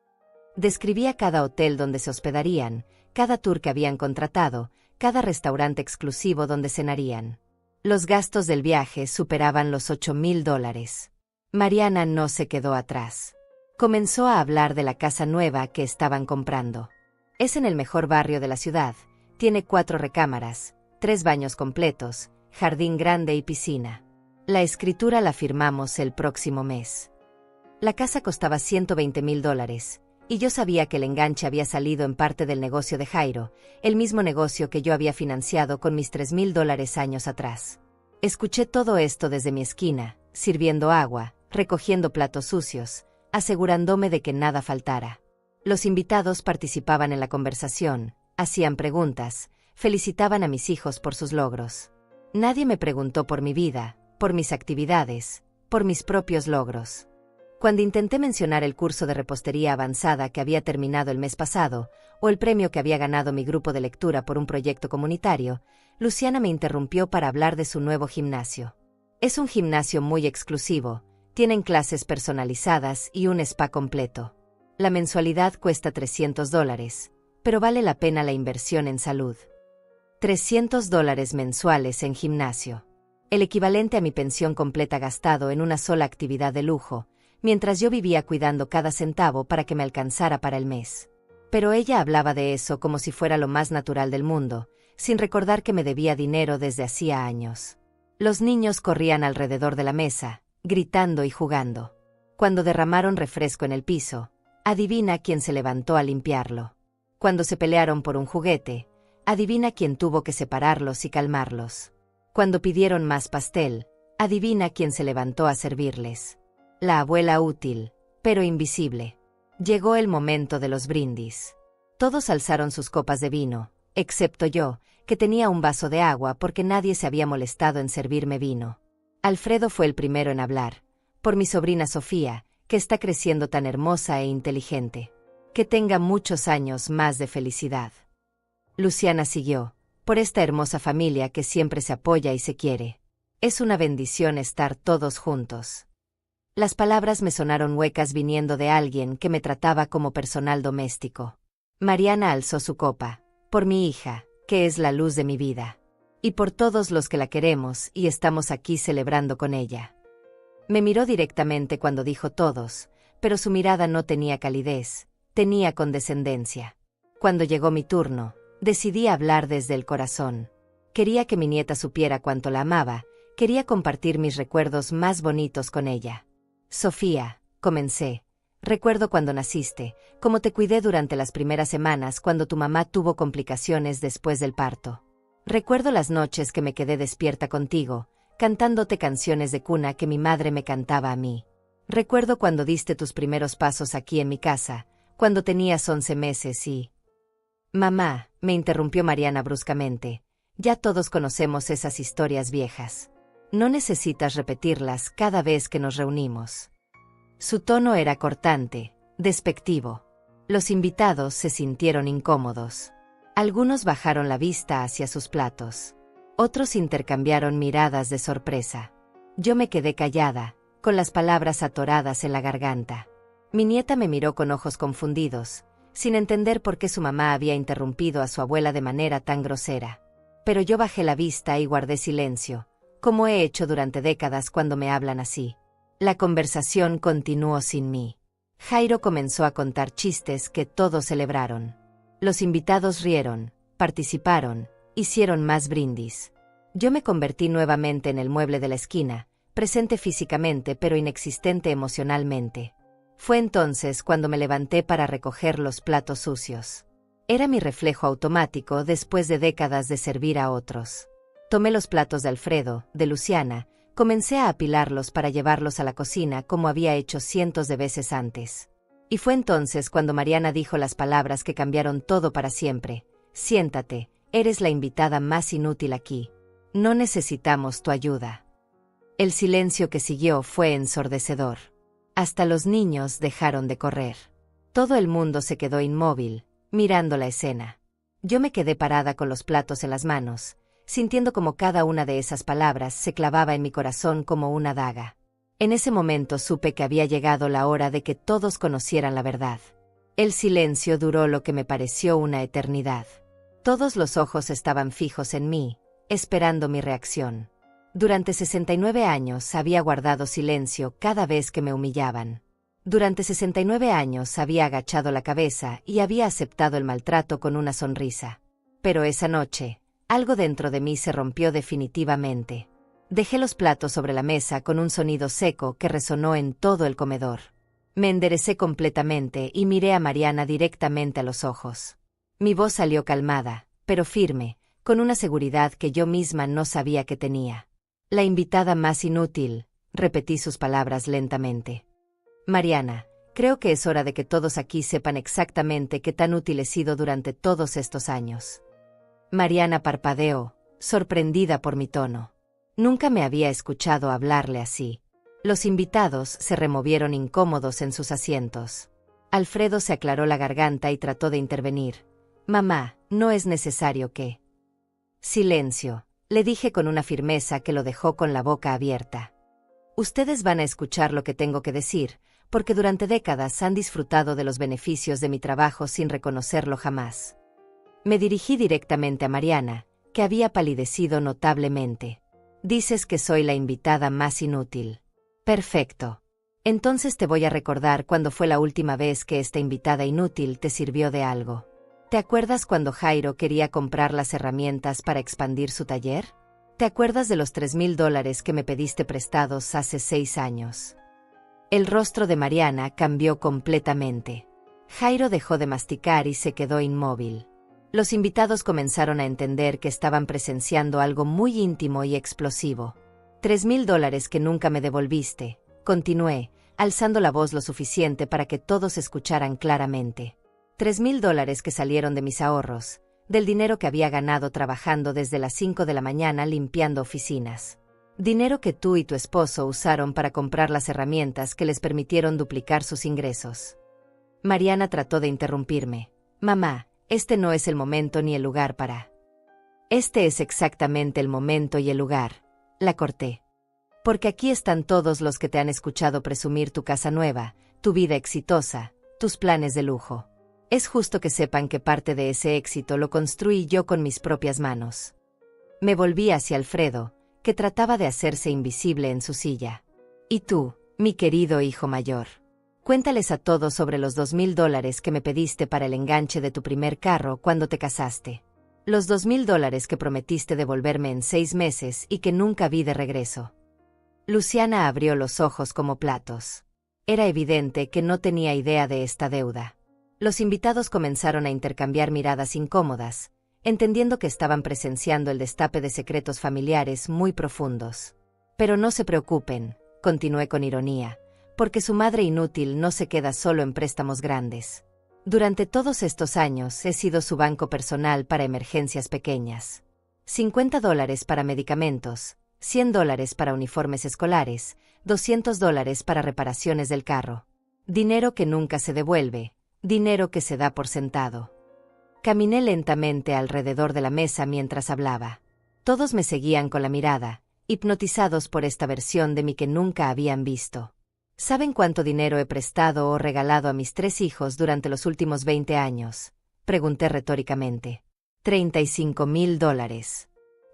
Describía cada hotel donde se hospedarían, cada tour que habían contratado, cada restaurante exclusivo donde cenarían. Los gastos del viaje superaban los $8,000. Mariana no se quedó atrás. Comenzó a hablar de la casa nueva que estaban comprando. Es en el mejor barrio de la ciudad, tiene 4 recámaras, 3 baños completos, jardín grande y piscina. La escritura la firmamos el próximo mes. La casa costaba $120,000, y yo sabía que el enganche había salido en parte del negocio de Jairo, el mismo negocio que yo había financiado con mis $3,000 años atrás. Escuché todo esto desde mi esquina, sirviendo agua, recogiendo platos sucios, asegurándome de que nada faltara. Los invitados participaban en la conversación, hacían preguntas, felicitaban a mis hijos por sus logros. Nadie me preguntó por mi vida, por mis actividades, por mis propios logros. Cuando intenté mencionar el curso de repostería avanzada que había terminado el mes pasado, o el premio que había ganado mi grupo de lectura por un proyecto comunitario, Luciana me interrumpió para hablar de su nuevo gimnasio. Es un gimnasio muy exclusivo, tienen clases personalizadas y un spa completo. La mensualidad cuesta $300, pero vale la pena la inversión en salud. $300 mensuales en gimnasio. El equivalente a mi pensión completa gastado en una sola actividad de lujo, mientras yo vivía cuidando cada centavo para que me alcanzara para el mes. Pero ella hablaba de eso como si fuera lo más natural del mundo, sin recordar que me debía dinero desde hacía años. Los niños corrían alrededor de la mesa, gritando y jugando. Cuando derramaron refresco en el piso, adivina quién se levantó a limpiarlo. Cuando se pelearon por un juguete, adivina quién tuvo que separarlos y calmarlos. Cuando pidieron más pastel, adivina quién se levantó a servirles. La abuela útil, pero invisible. Llegó el momento de los brindis. Todos alzaron sus copas de vino, excepto yo, que tenía un vaso de agua porque nadie se había molestado en servirme vino. Alfredo fue el primero en hablar, por mi sobrina Sofía, que está creciendo tan hermosa e inteligente. Que tenga muchos años más de felicidad. Luciana siguió, por esta hermosa familia que siempre se apoya y se quiere. Es una bendición estar todos juntos. Las palabras me sonaron huecas viniendo de alguien que me trataba como personal doméstico. Mariana alzó su copa, por mi hija, que es la luz de mi vida. Y por todos los que la queremos y estamos aquí celebrando con ella. Me miró directamente cuando dijo todos, pero su mirada no tenía calidez, tenía condescendencia. Cuando llegó mi turno, decidí hablar desde el corazón. Quería que mi nieta supiera cuánto la amaba, quería compartir mis recuerdos más bonitos con ella. Sofía, comencé. Recuerdo cuando naciste, cómo te cuidé durante las primeras semanas cuando tu mamá tuvo complicaciones después del parto. Recuerdo las noches que me quedé despierta contigo, cantándote canciones de cuna que mi madre me cantaba a mí. Recuerdo cuando diste tus primeros pasos aquí en mi casa, cuando tenías 11 meses y... Mamá, me interrumpió Mariana bruscamente, ya todos conocemos esas historias viejas. No necesitas repetirlas cada vez que nos reunimos. Su tono era cortante, despectivo. Los invitados se sintieron incómodos. Algunos bajaron la vista hacia sus platos. Otros intercambiaron miradas de sorpresa. Yo me quedé callada, con las palabras atoradas en la garganta. Mi nieta me miró con ojos confundidos, sin entender por qué su mamá había interrumpido a su abuela de manera tan grosera. Pero yo bajé la vista y guardé silencio, como he hecho durante décadas cuando me hablan así. La conversación continuó sin mí. Jairo comenzó a contar chistes que todos celebraron. Los invitados rieron, participaron, hicieron más brindis. Yo me convertí nuevamente en el mueble de la esquina, presente físicamente pero inexistente emocionalmente. Fue entonces cuando me levanté para recoger los platos sucios. Era mi reflejo automático después de décadas de servir a otros. Tomé los platos de Alfredo, de Luciana, comencé a apilarlos para llevarlos a la cocina como había hecho cientos de veces antes. Y fue entonces cuando Mariana dijo las palabras que cambiaron todo para siempre. Siéntate, eres la invitada más inútil aquí. No necesitamos tu ayuda. El silencio que siguió fue ensordecedor. Hasta los niños dejaron de correr. Todo el mundo se quedó inmóvil, mirando la escena. Yo me quedé parada con los platos en las manos, sintiendo como cada una de esas palabras se clavaba en mi corazón como una daga. En ese momento supe que había llegado la hora de que todos conocieran la verdad. El silencio duró lo que me pareció una eternidad. Todos los ojos estaban fijos en mí, esperando mi reacción. Durante 69 años había guardado silencio cada vez que me humillaban. Durante 69 años había agachado la cabeza y había aceptado el maltrato con una sonrisa. Pero esa noche, algo dentro de mí se rompió definitivamente. Dejé los platos sobre la mesa con un sonido seco que resonó en todo el comedor. Me enderecé completamente y miré a Mariana directamente a los ojos. Mi voz salió calmada, pero firme, con una seguridad que yo misma no sabía que tenía. La invitada más inútil, repetí sus palabras lentamente. Mariana, creo que es hora de que todos aquí sepan exactamente qué tan útil he sido durante todos estos años. Mariana parpadeó, sorprendida por mi tono. Nunca me había escuchado hablarle así. Los invitados se removieron incómodos en sus asientos. Alfredo se aclaró la garganta y trató de intervenir. Mamá, no es necesario que... Silencio, le dije con una firmeza que lo dejó con la boca abierta. Ustedes van a escuchar lo que tengo que decir, porque durante décadas han disfrutado de los beneficios de mi trabajo sin reconocerlo jamás. Me dirigí directamente a Mariana, que había palidecido notablemente. Dices que soy la invitada más inútil. Perfecto. Entonces te voy a recordar cuándo fue la última vez que esta invitada inútil te sirvió de algo. ¿Te acuerdas cuando Jairo quería comprar las herramientas para expandir su taller? ¿Te acuerdas de los $3,000 que me pediste prestados hace 6 años? El rostro de Mariana cambió completamente. Jairo dejó de masticar y se quedó inmóvil. Los invitados comenzaron a entender que estaban presenciando algo muy íntimo y explosivo. $3,000 que nunca me devolviste, continué, alzando la voz lo suficiente para que todos escucharan claramente. $3,000 que salieron de mis ahorros, del dinero que había ganado trabajando desde las 5 de la mañana limpiando oficinas. Dinero que tú y tu esposo usaron para comprar las herramientas que les permitieron duplicar sus ingresos. Mariana trató de interrumpirme. Mamá, este no es el momento ni el lugar para... Este es exactamente el momento y el lugar. La corté. Porque aquí están todos los que te han escuchado presumir tu casa nueva, tu vida exitosa, tus planes de lujo. Es justo que sepan que parte de ese éxito lo construí yo con mis propias manos. Me volví hacia Alfredo, que trataba de hacerse invisible en su silla. Y tú, mi querido hijo mayor. Cuéntales a todos sobre los $2,000 que me pediste para el enganche de tu primer carro cuando te casaste. Los $2,000 que prometiste devolverme en 6 meses y que nunca vi de regreso. Luciana abrió los ojos como platos. Era evidente que no tenía idea de esta deuda. Los invitados comenzaron a intercambiar miradas incómodas, entendiendo que estaban presenciando el destape de secretos familiares muy profundos. Pero no se preocupen, continué con ironía, porque su madre inútil no se queda solo en préstamos grandes. Durante todos estos años he sido su banco personal para emergencias pequeñas. $50 para medicamentos, $100 para uniformes escolares, $200 para reparaciones del carro. Dinero que nunca se devuelve, dinero que se da por sentado. Caminé lentamente alrededor de la mesa mientras hablaba. Todos me seguían con la mirada, hipnotizados por esta versión de mí que nunca habían visto. ¿Saben cuánto dinero he prestado o regalado a mis 3 hijos durante los últimos 20 años? Pregunté retóricamente. $35,000.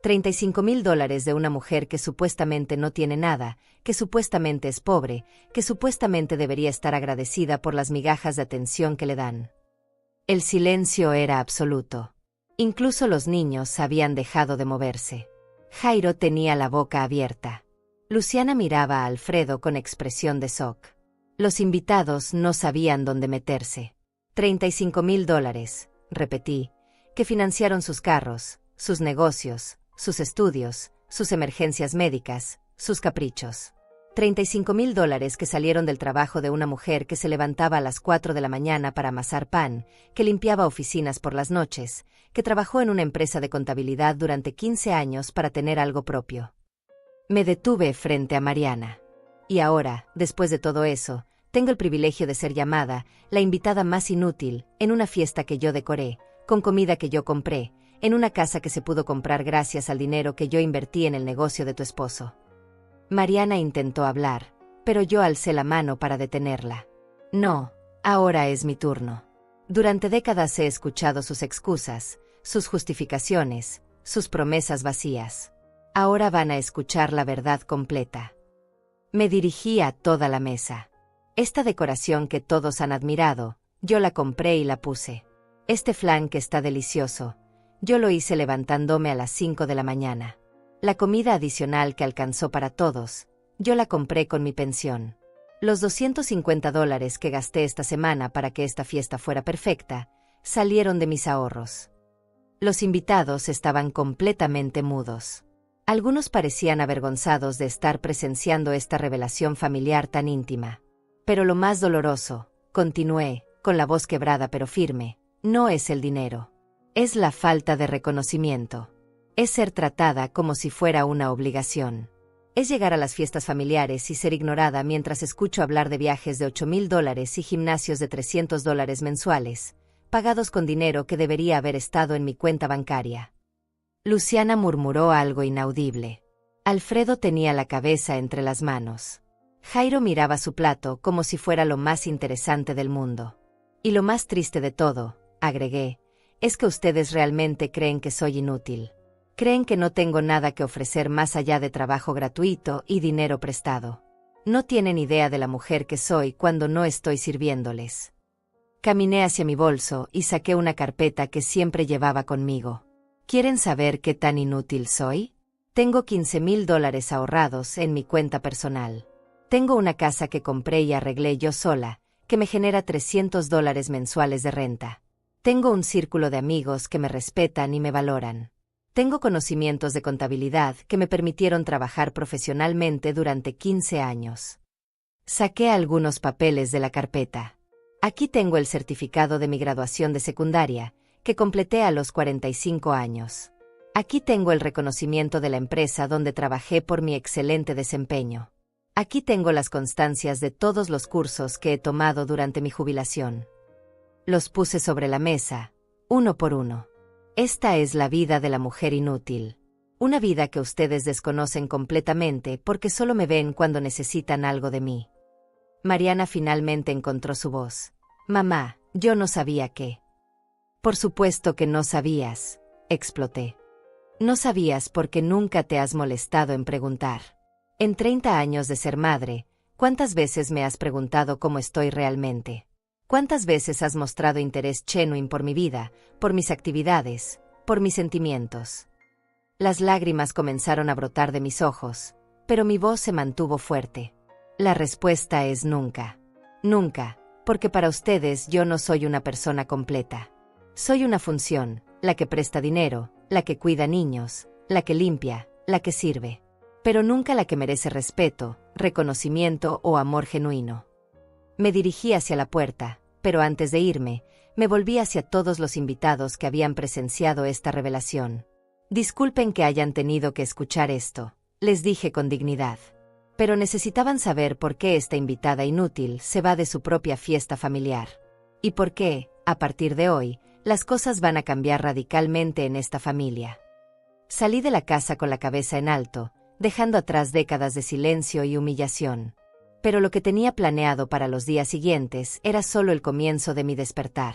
$35,000 de una mujer que supuestamente no tiene nada, que supuestamente es pobre, que supuestamente debería estar agradecida por las migajas de atención que le dan. El silencio era absoluto. Incluso los niños habían dejado de moverse. Jairo tenía la boca abierta. Luciana miraba a Alfredo con expresión de shock. Los invitados no sabían dónde meterse. $35,000, repetí, que financiaron sus carros, sus negocios, sus estudios, sus emergencias médicas, sus caprichos. $35,000 que salieron del trabajo de una mujer que se levantaba a las 4 de la mañana para amasar pan, que limpiaba oficinas por las noches, que trabajó en una empresa de contabilidad durante 15 años para tener algo propio. Me detuve frente a Mariana. Y ahora, después de todo eso, tengo el privilegio de ser llamada la invitada más inútil en una fiesta que yo decoré, con comida que yo compré, en una casa que se pudo comprar gracias al dinero que yo invertí en el negocio de tu esposo. Mariana intentó hablar, pero yo alcé la mano para detenerla. No, ahora es mi turno. Durante décadas he escuchado sus excusas, sus justificaciones, sus promesas vacías. Ahora van a escuchar la verdad completa. Me dirigí a toda la mesa. Esta decoración que todos han admirado, yo la compré y la puse. Este flan que está delicioso, yo lo hice levantándome a las 5 de la mañana. La comida adicional que alcanzó para todos, yo la compré con mi pensión. Los $250 que gasté esta semana para que esta fiesta fuera perfecta, salieron de mis ahorros. Los invitados estaban completamente mudos. Algunos parecían avergonzados de estar presenciando esta revelación familiar tan íntima. Pero lo más doloroso, continué, con la voz quebrada pero firme, no es el dinero. Es la falta de reconocimiento. Es ser tratada como si fuera una obligación. Es llegar a las fiestas familiares y ser ignorada mientras escucho hablar de viajes de $8,000 y gimnasios de $300 mensuales, pagados con dinero que debería haber estado en mi cuenta bancaria. Luciana murmuró algo inaudible. Alfredo tenía la cabeza entre las manos. Jairo miraba su plato como si fuera lo más interesante del mundo. Y lo más triste de todo, agregué, es que ustedes realmente creen que soy inútil. Creen que no tengo nada que ofrecer más allá de trabajo gratuito y dinero prestado. No tienen idea de la mujer que soy cuando no estoy sirviéndoles. Caminé hacia mi bolso y saqué una carpeta que siempre llevaba conmigo. ¿Quieren saber qué tan inútil soy? Tengo $15,000 ahorrados en mi cuenta personal. Tengo una casa que compré y arreglé yo sola, que me genera $300 mensuales de renta. Tengo un círculo de amigos que me respetan y me valoran. Tengo conocimientos de contabilidad que me permitieron trabajar profesionalmente durante 15 años. Saqué algunos papeles de la carpeta. Aquí tengo el certificado de mi graduación de secundaria, que completé a los 45 años. Aquí tengo el reconocimiento de la empresa donde trabajé por mi excelente desempeño. Aquí tengo las constancias de todos los cursos que he tomado durante mi jubilación. Los puse sobre la mesa, uno por uno. Esta es la vida de la mujer inútil. Una vida que ustedes desconocen completamente porque solo me ven cuando necesitan algo de mí. Mariana finalmente encontró su voz. Mamá, yo no sabía qué. Por supuesto que no sabías, exploté. No sabías porque nunca te has molestado en preguntar. En 30 años de ser madre, ¿cuántas veces me has preguntado cómo estoy realmente? ¿Cuántas veces has mostrado interés genuino por mi vida, por mis actividades, por mis sentimientos? Las lágrimas comenzaron a brotar de mis ojos, pero mi voz se mantuvo fuerte. La respuesta es nunca. Nunca, porque para ustedes yo no soy una persona completa. Soy una función, la que presta dinero, la que cuida niños, la que limpia, la que sirve. Pero nunca la que merece respeto, reconocimiento o amor genuino. Me dirigí hacia la puerta, pero antes de irme, me volví hacia todos los invitados que habían presenciado esta revelación. Disculpen que hayan tenido que escuchar esto, les dije con dignidad. Pero necesitaban saber por qué esta invitada inútil se va de su propia fiesta familiar. Y por qué, a partir de hoy, las cosas van a cambiar radicalmente en esta familia. Salí de la casa con la cabeza en alto, dejando atrás décadas de silencio y humillación. Pero lo que tenía planeado para los días siguientes era solo el comienzo de mi despertar.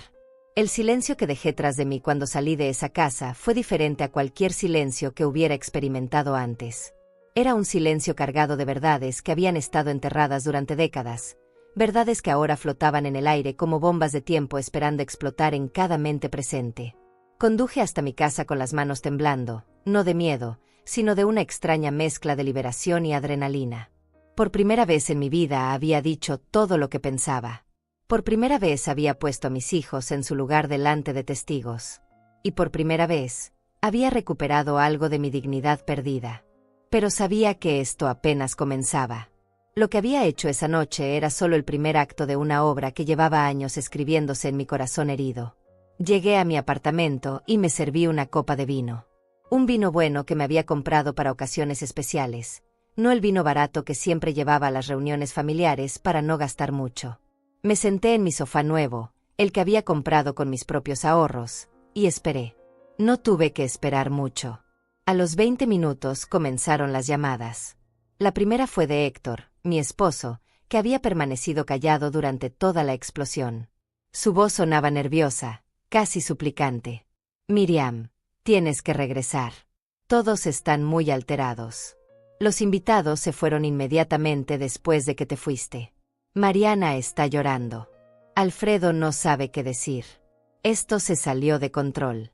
El silencio que dejé tras de mí cuando salí de esa casa fue diferente a cualquier silencio que hubiera experimentado antes. Era un silencio cargado de verdades que habían estado enterradas durante décadas, verdades que ahora flotaban en el aire como bombas de tiempo esperando explotar en cada mente presente. Conduje hasta mi casa con las manos temblando, no de miedo, sino de una extraña mezcla de liberación y adrenalina. Por primera vez en mi vida había dicho todo lo que pensaba. Por primera vez había puesto a mis hijos en su lugar delante de testigos. Y por primera vez, había recuperado algo de mi dignidad perdida. Pero sabía que esto apenas comenzaba. Lo que había hecho esa noche era solo el primer acto de una obra que llevaba años escribiéndose en mi corazón herido. Llegué a mi apartamento y me serví una copa de vino. Un vino bueno que me había comprado para ocasiones especiales, no el vino barato que siempre llevaba a las reuniones familiares para no gastar mucho. Me senté en mi sofá nuevo, el que había comprado con mis propios ahorros, y esperé. No tuve que esperar mucho. A los 20 minutos comenzaron las llamadas. La primera fue de Héctor, mi esposo, que había permanecido callado durante toda la explosión. Su voz sonaba nerviosa, casi suplicante. Miriam, tienes que regresar. Todos están muy alterados. Los invitados se fueron inmediatamente después de que te fuiste. Mariana está llorando. Alfredo no sabe qué decir. Esto se salió de control.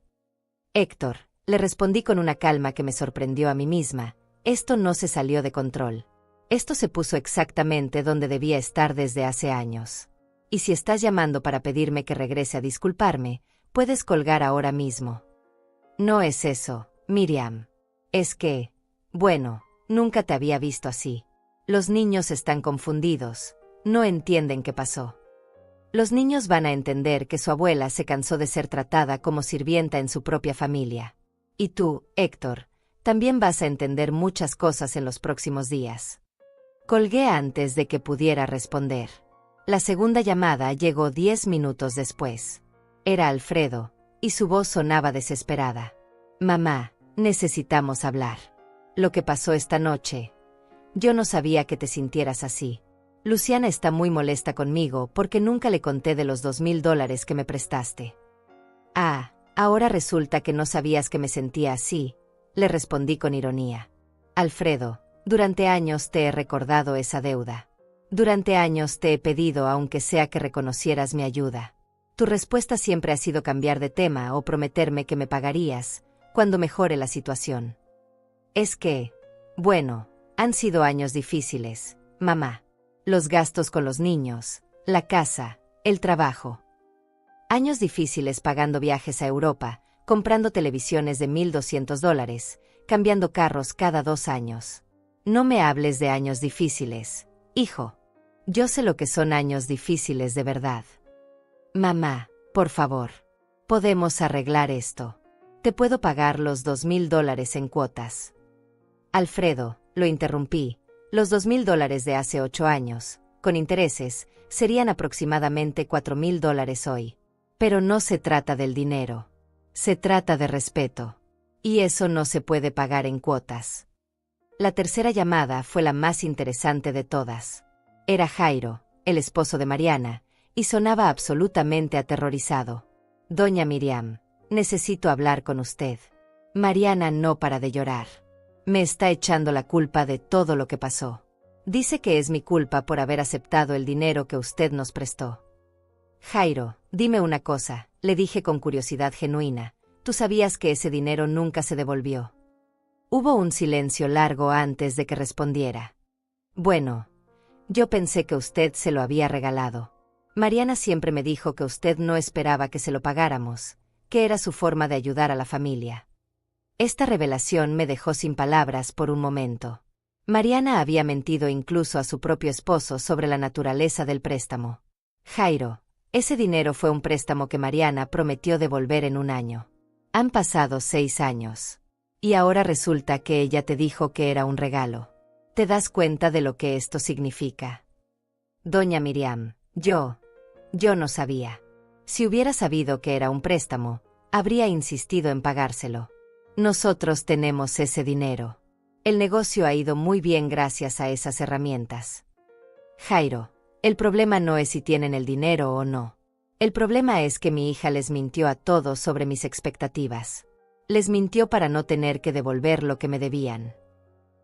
Héctor, le respondí con una calma que me sorprendió a mí misma, esto no se salió de control. Esto se puso exactamente donde debía estar desde hace años. Y si estás llamando para pedirme que regrese a disculparme, puedes colgar ahora mismo. No es eso, Miriam. Es que, bueno, nunca te había visto así. Los niños están confundidos, no entienden qué pasó. Los niños van a entender que su abuela se cansó de ser tratada como sirvienta en su propia familia. Y tú, Héctor, también vas a entender muchas cosas en los próximos días. Colgué antes de que pudiera responder. La segunda llamada llegó 10 minutos después. Era Alfredo, y su voz sonaba desesperada. Mamá, necesitamos hablar. Lo que pasó esta noche. Yo no sabía que te sintieras así. Luciana está muy molesta conmigo porque nunca le conté de los $2,000 que me prestaste. Ah, ahora resulta que no sabías que me sentía así, le respondí con ironía. Alfredo, durante años te he recordado esa deuda. Durante años te he pedido aunque sea que reconocieras mi ayuda. Tu respuesta siempre ha sido cambiar de tema o prometerme que me pagarías cuando mejore la situación. Es que, bueno, han sido años difíciles, mamá. Los gastos con los niños, la casa, el trabajo. Años difíciles pagando viajes a Europa, comprando televisiones de $1,200, cambiando carros cada 2 años. No me hables de años difíciles, hijo. Yo sé lo que son años difíciles de verdad. Mamá, por favor. Podemos arreglar esto. Te puedo pagar los $2,000 en cuotas. Alfredo, lo interrumpí. Los $2,000 de hace 8 años, con intereses, serían aproximadamente $4,000 hoy. Pero no se trata del dinero. Se trata de respeto. Y eso no se puede pagar en cuotas. La tercera llamada fue la más interesante de todas. Era Jairo, el esposo de Mariana, y sonaba absolutamente aterrorizado. Doña Miriam, necesito hablar con usted. Mariana no para de llorar. Me está echando la culpa de todo lo que pasó. Dice que es mi culpa por haber aceptado el dinero que usted nos prestó. Jairo, dime una cosa, le dije con curiosidad genuina. ¿Tú sabías que ese dinero nunca se devolvió? Hubo un silencio largo antes de que respondiera. Bueno, yo pensé que usted se lo había regalado. Mariana siempre me dijo que usted no esperaba que se lo pagáramos, que era su forma de ayudar a la familia. Esta revelación me dejó sin palabras por un momento. Mariana había mentido incluso a su propio esposo sobre la naturaleza del préstamo. Jairo, ese dinero fue un préstamo que Mariana prometió devolver en 1 año. Han pasado 6 años. Y ahora resulta que ella te dijo que era un regalo. ¿Te das cuenta de lo que esto significa? Doña Miriam, yo no sabía. Si hubiera sabido que era un préstamo, habría insistido en pagárselo. Nosotros tenemos ese dinero. El negocio ha ido muy bien gracias a esas herramientas. Jairo, el problema no es si tienen el dinero o no. El problema es que mi hija les mintió a todos sobre mis expectativas. Les mintió para no tener que devolver lo que me debían.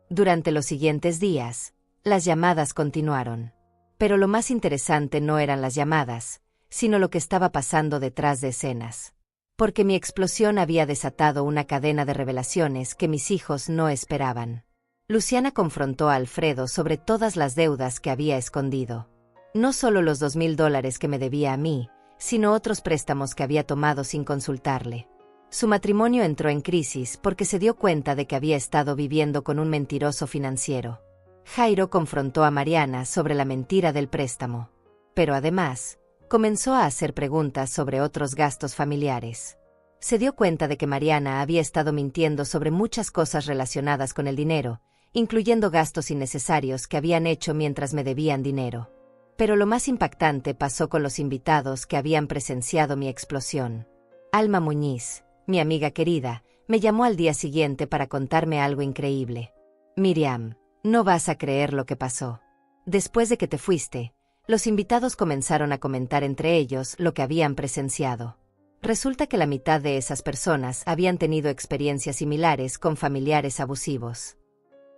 Durante los siguientes días, las llamadas continuaron. Pero lo más interesante no eran las llamadas, sino lo que estaba pasando detrás de escenas. Porque mi explosión había desatado una cadena de revelaciones que mis hijos no esperaban. Luciana confrontó a Alfredo sobre todas las deudas que había escondido. No solo los $2,000 que me debía a mí, sino otros préstamos que había tomado sin consultarle. Su matrimonio entró en crisis porque se dio cuenta de que había estado viviendo con un mentiroso financiero. Jairo confrontó a Mariana sobre la mentira del préstamo. Pero además, comenzó a hacer preguntas sobre otros gastos familiares. Se dio cuenta de que Mariana había estado mintiendo sobre muchas cosas relacionadas con el dinero, incluyendo gastos innecesarios que habían hecho mientras me debían dinero. Pero lo más impactante pasó con los invitados que habían presenciado mi explosión. Alma Muñiz, mi amiga querida, me llamó al día siguiente para contarme algo increíble. Miriam, no vas a creer lo que pasó. Después de que te fuiste, los invitados comenzaron a comentar entre ellos lo que habían presenciado. Resulta que la mitad de esas personas habían tenido experiencias similares con familiares abusivos.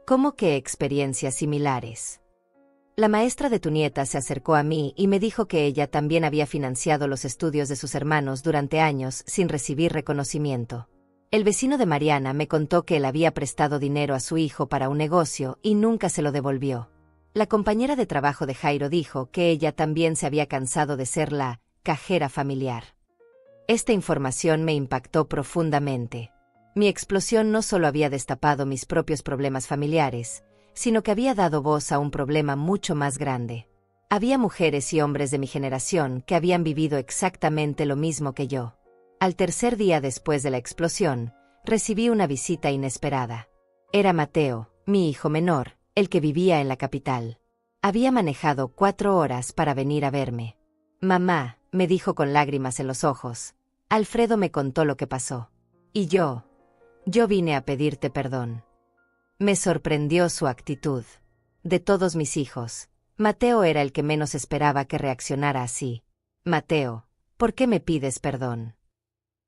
¿Cómo que experiencias similares? La maestra de tu nieta se acercó a mí y me dijo que ella también había financiado los estudios de sus hermanos durante años sin recibir reconocimiento. El vecino de Mariana me contó que él había prestado dinero a su hijo para un negocio y nunca se lo devolvió. La compañera de trabajo de Jairo dijo que ella también se había cansado de ser la cajera familiar. Esta información me impactó profundamente. Mi explosión no solo había destapado mis propios problemas familiares, sino que había dado voz a un problema mucho más grande. Había mujeres y hombres de mi generación que habían vivido exactamente lo mismo que yo. Al tercer día después de la explosión, recibí una visita inesperada. Era Mateo, mi hijo menor, el que vivía en la capital. Había manejado 4 horas para venir a verme. Mamá, me dijo con lágrimas en los ojos. Alfredo me contó lo que pasó. Y yo vine a pedirte perdón. Me sorprendió su actitud. De todos mis hijos, Mateo era el que menos esperaba que reaccionara así. Mateo, ¿por qué me pides perdón?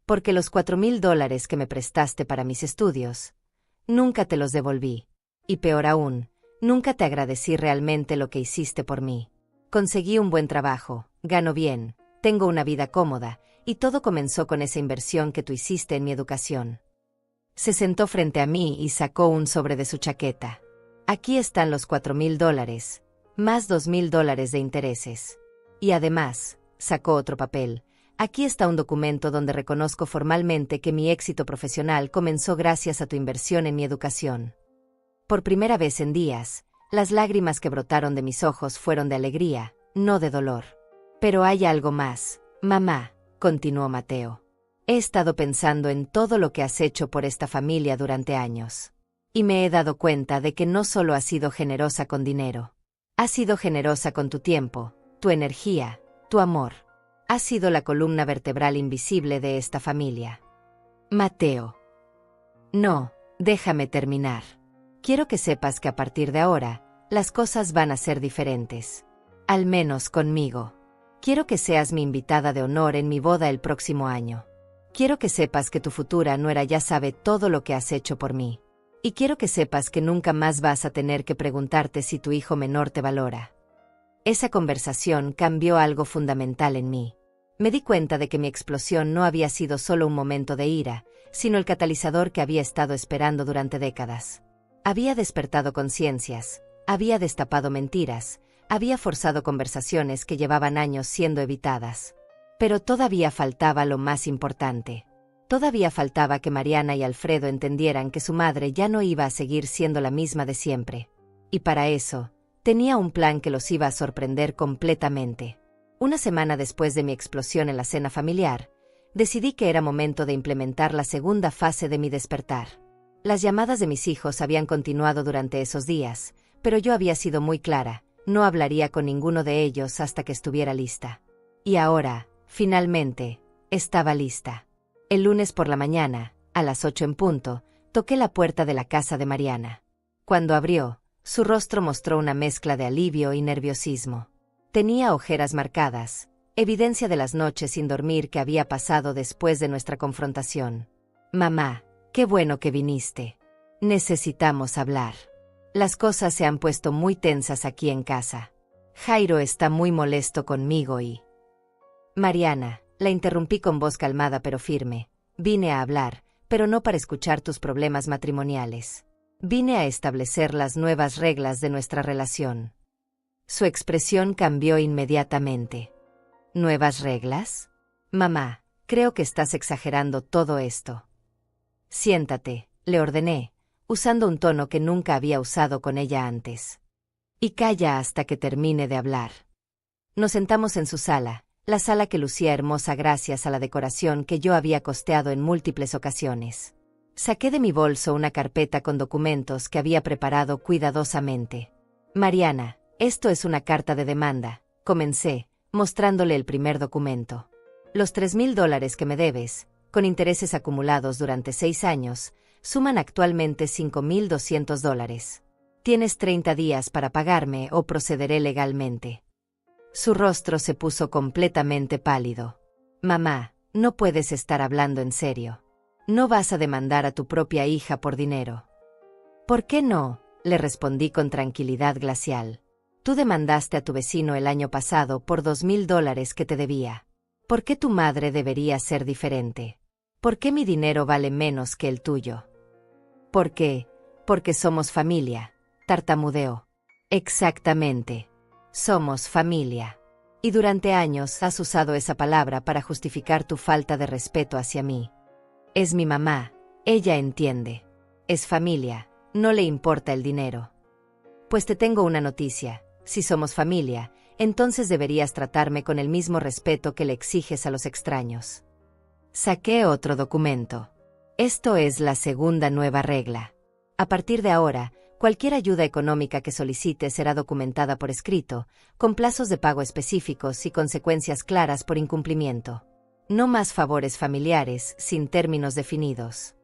Porque los $4,000 que me prestaste para mis estudios, nunca te los devolví. Y peor aún, nunca te agradecí realmente lo que hiciste por mí. Conseguí un buen trabajo, gano bien, tengo una vida cómoda, y todo comenzó con esa inversión que tú hiciste en mi educación. Se sentó frente a mí y sacó un sobre de su chaqueta. Aquí están los $4,000, más $2,000 de intereses. Y además, sacó otro papel. Aquí está un documento donde reconozco formalmente que mi éxito profesional comenzó gracias a tu inversión en mi educación. Por primera vez en días, las lágrimas que brotaron de mis ojos fueron de alegría, no de dolor. Pero hay algo más, mamá, continuó Mateo. He estado pensando en todo lo que has hecho por esta familia durante años. Y me he dado cuenta de que no solo has sido generosa con dinero. Has sido generosa con tu tiempo, tu energía, tu amor. Has sido la columna vertebral invisible de esta familia. Mateo. No, déjame terminar. Quiero que sepas que a partir de ahora, las cosas van a ser diferentes. Al menos conmigo. Quiero que seas mi invitada de honor en mi boda el próximo año. Quiero que sepas que tu futura nuera ya sabe todo lo que has hecho por mí. Y quiero que sepas que nunca más vas a tener que preguntarte si tu hijo menor te valora. Esa conversación cambió algo fundamental en mí. Me di cuenta de que mi explosión no había sido solo un momento de ira, sino el catalizador que había estado esperando durante décadas. Había despertado conciencias, había destapado mentiras, había forzado conversaciones que llevaban años siendo evitadas. Pero todavía faltaba lo más importante. Todavía faltaba que Mariana y Alfredo entendieran que su madre ya no iba a seguir siendo la misma de siempre. Y para eso, tenía un plan que los iba a sorprender completamente. Una semana después de mi explosión en la cena familiar, decidí que era momento de implementar la segunda fase de mi despertar. Las llamadas de mis hijos habían continuado durante esos días, pero yo había sido muy clara, no hablaría con ninguno de ellos hasta que estuviera lista. Y ahora, finalmente, estaba lista. El lunes por la mañana, a las 8 en punto, toqué la puerta de la casa de Mariana. Cuando abrió, su rostro mostró una mezcla de alivio y nerviosismo. Tenía ojeras marcadas, evidencia de las noches sin dormir que había pasado después de nuestra confrontación. Mamá, qué bueno que viniste. Necesitamos hablar. Las cosas se han puesto muy tensas aquí en casa. Jairo está muy molesto conmigo y... Mariana, la interrumpí con voz calmada pero firme. Vine a hablar, pero no para escuchar tus problemas matrimoniales. Vine a establecer las nuevas reglas de nuestra relación. Su expresión cambió inmediatamente. ¿Nuevas reglas? Mamá, creo que estás exagerando todo esto. Siéntate, le ordené, usando un tono que nunca había usado con ella antes. Y calla hasta que termine de hablar. Nos sentamos en su sala, la sala que lucía hermosa gracias a la decoración que yo había costeado en múltiples ocasiones. Saqué de mi bolso una carpeta con documentos que había preparado cuidadosamente. Mariana, esto es una carta de demanda, comencé, mostrándole el primer documento. Los $3,000 que me debes, con intereses acumulados durante 6 años, suman actualmente $5,200. Tienes 30 días para pagarme o procederé legalmente. Su rostro se puso completamente pálido. Mamá, no puedes estar hablando en serio. No vas a demandar a tu propia hija por dinero. ¿Por qué no?, le respondí con tranquilidad glacial. Tú demandaste a tu vecino el año pasado por $2,000 que te debía. ¿Por qué tu madre debería ser diferente? ¿Por qué mi dinero vale menos que el tuyo? ¿Por qué? Porque somos familia, tartamudeó. Exactamente. Somos familia. Y durante años has usado esa palabra para justificar tu falta de respeto hacia mí. Es mi mamá, ella entiende. Es familia, no le importa el dinero. Pues te tengo una noticia. Si somos familia, entonces deberías tratarme con el mismo respeto que le exiges a los extraños. Saqué otro documento. Esto es la segunda nueva regla. A partir de ahora, cualquier ayuda económica que solicites será documentada por escrito, con plazos de pago específicos y consecuencias claras por incumplimiento. No más favores familiares sin términos definidos.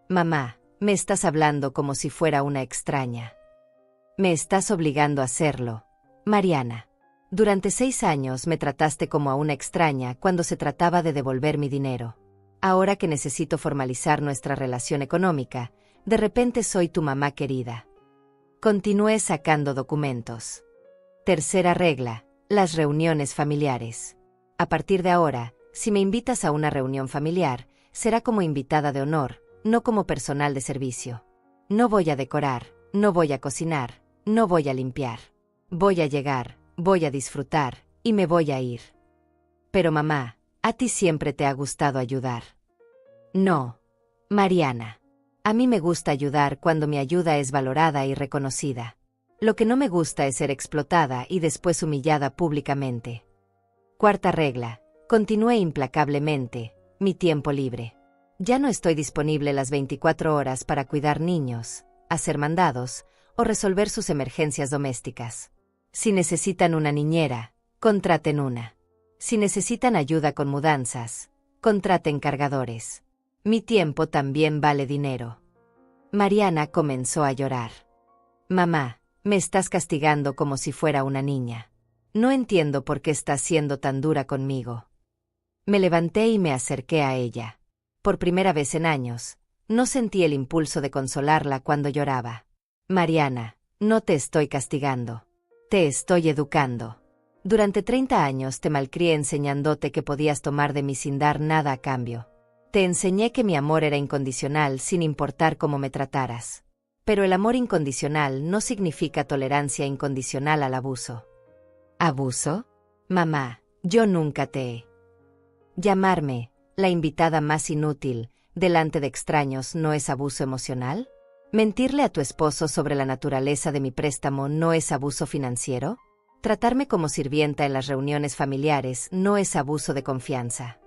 Mamá, me estás hablando como si fuera una extraña. Me estás obligando a hacerlo. Mariana, durante 6 años me trataste como a una extraña cuando se trataba de devolver mi dinero. Ahora que necesito formalizar nuestra relación económica, de repente soy tu mamá querida. Continué sacando documentos. Tercera regla, las reuniones familiares. A partir de ahora, si me invitas a una reunión familiar, será como invitada de honor, no como personal de servicio. No voy a decorar, no voy a cocinar, no voy a limpiar. Voy a llegar, voy a disfrutar, y me voy a ir. Pero mamá, a ti siempre te ha gustado ayudar. No, Mariana. A mí me gusta ayudar cuando mi ayuda es valorada y reconocida. Lo que no me gusta es ser explotada y después humillada públicamente. Cuarta regla. Continué implacablemente, mi tiempo libre. Ya no estoy disponible las 24 horas para cuidar niños, hacer mandados o resolver sus emergencias domésticas. Si necesitan una niñera, contraten una. Si necesitan ayuda con mudanzas, contraten cargadores. Mi tiempo también vale dinero. Mariana comenzó a llorar. Mamá, me estás castigando como si fuera una niña. No entiendo por qué estás siendo tan dura conmigo. Me levanté y me acerqué a ella. Por primera vez en años, no sentí el impulso de consolarla cuando lloraba. Mariana, no te estoy castigando. Te estoy educando. Durante 30 años te malcrié enseñándote que podías tomar de mí sin dar nada a cambio. Te enseñé que mi amor era incondicional sin importar cómo me trataras. Pero el amor incondicional no significa tolerancia incondicional al abuso. ¿Abuso? Mamá, yo nunca te he. Llamarme, la invitada más inútil, delante de extraños no es abuso emocional? ¿Mentirle a tu esposo sobre la naturaleza de mi préstamo no es abuso financiero? ¿Tratarme como sirvienta en las reuniones familiares no es abuso de confianza?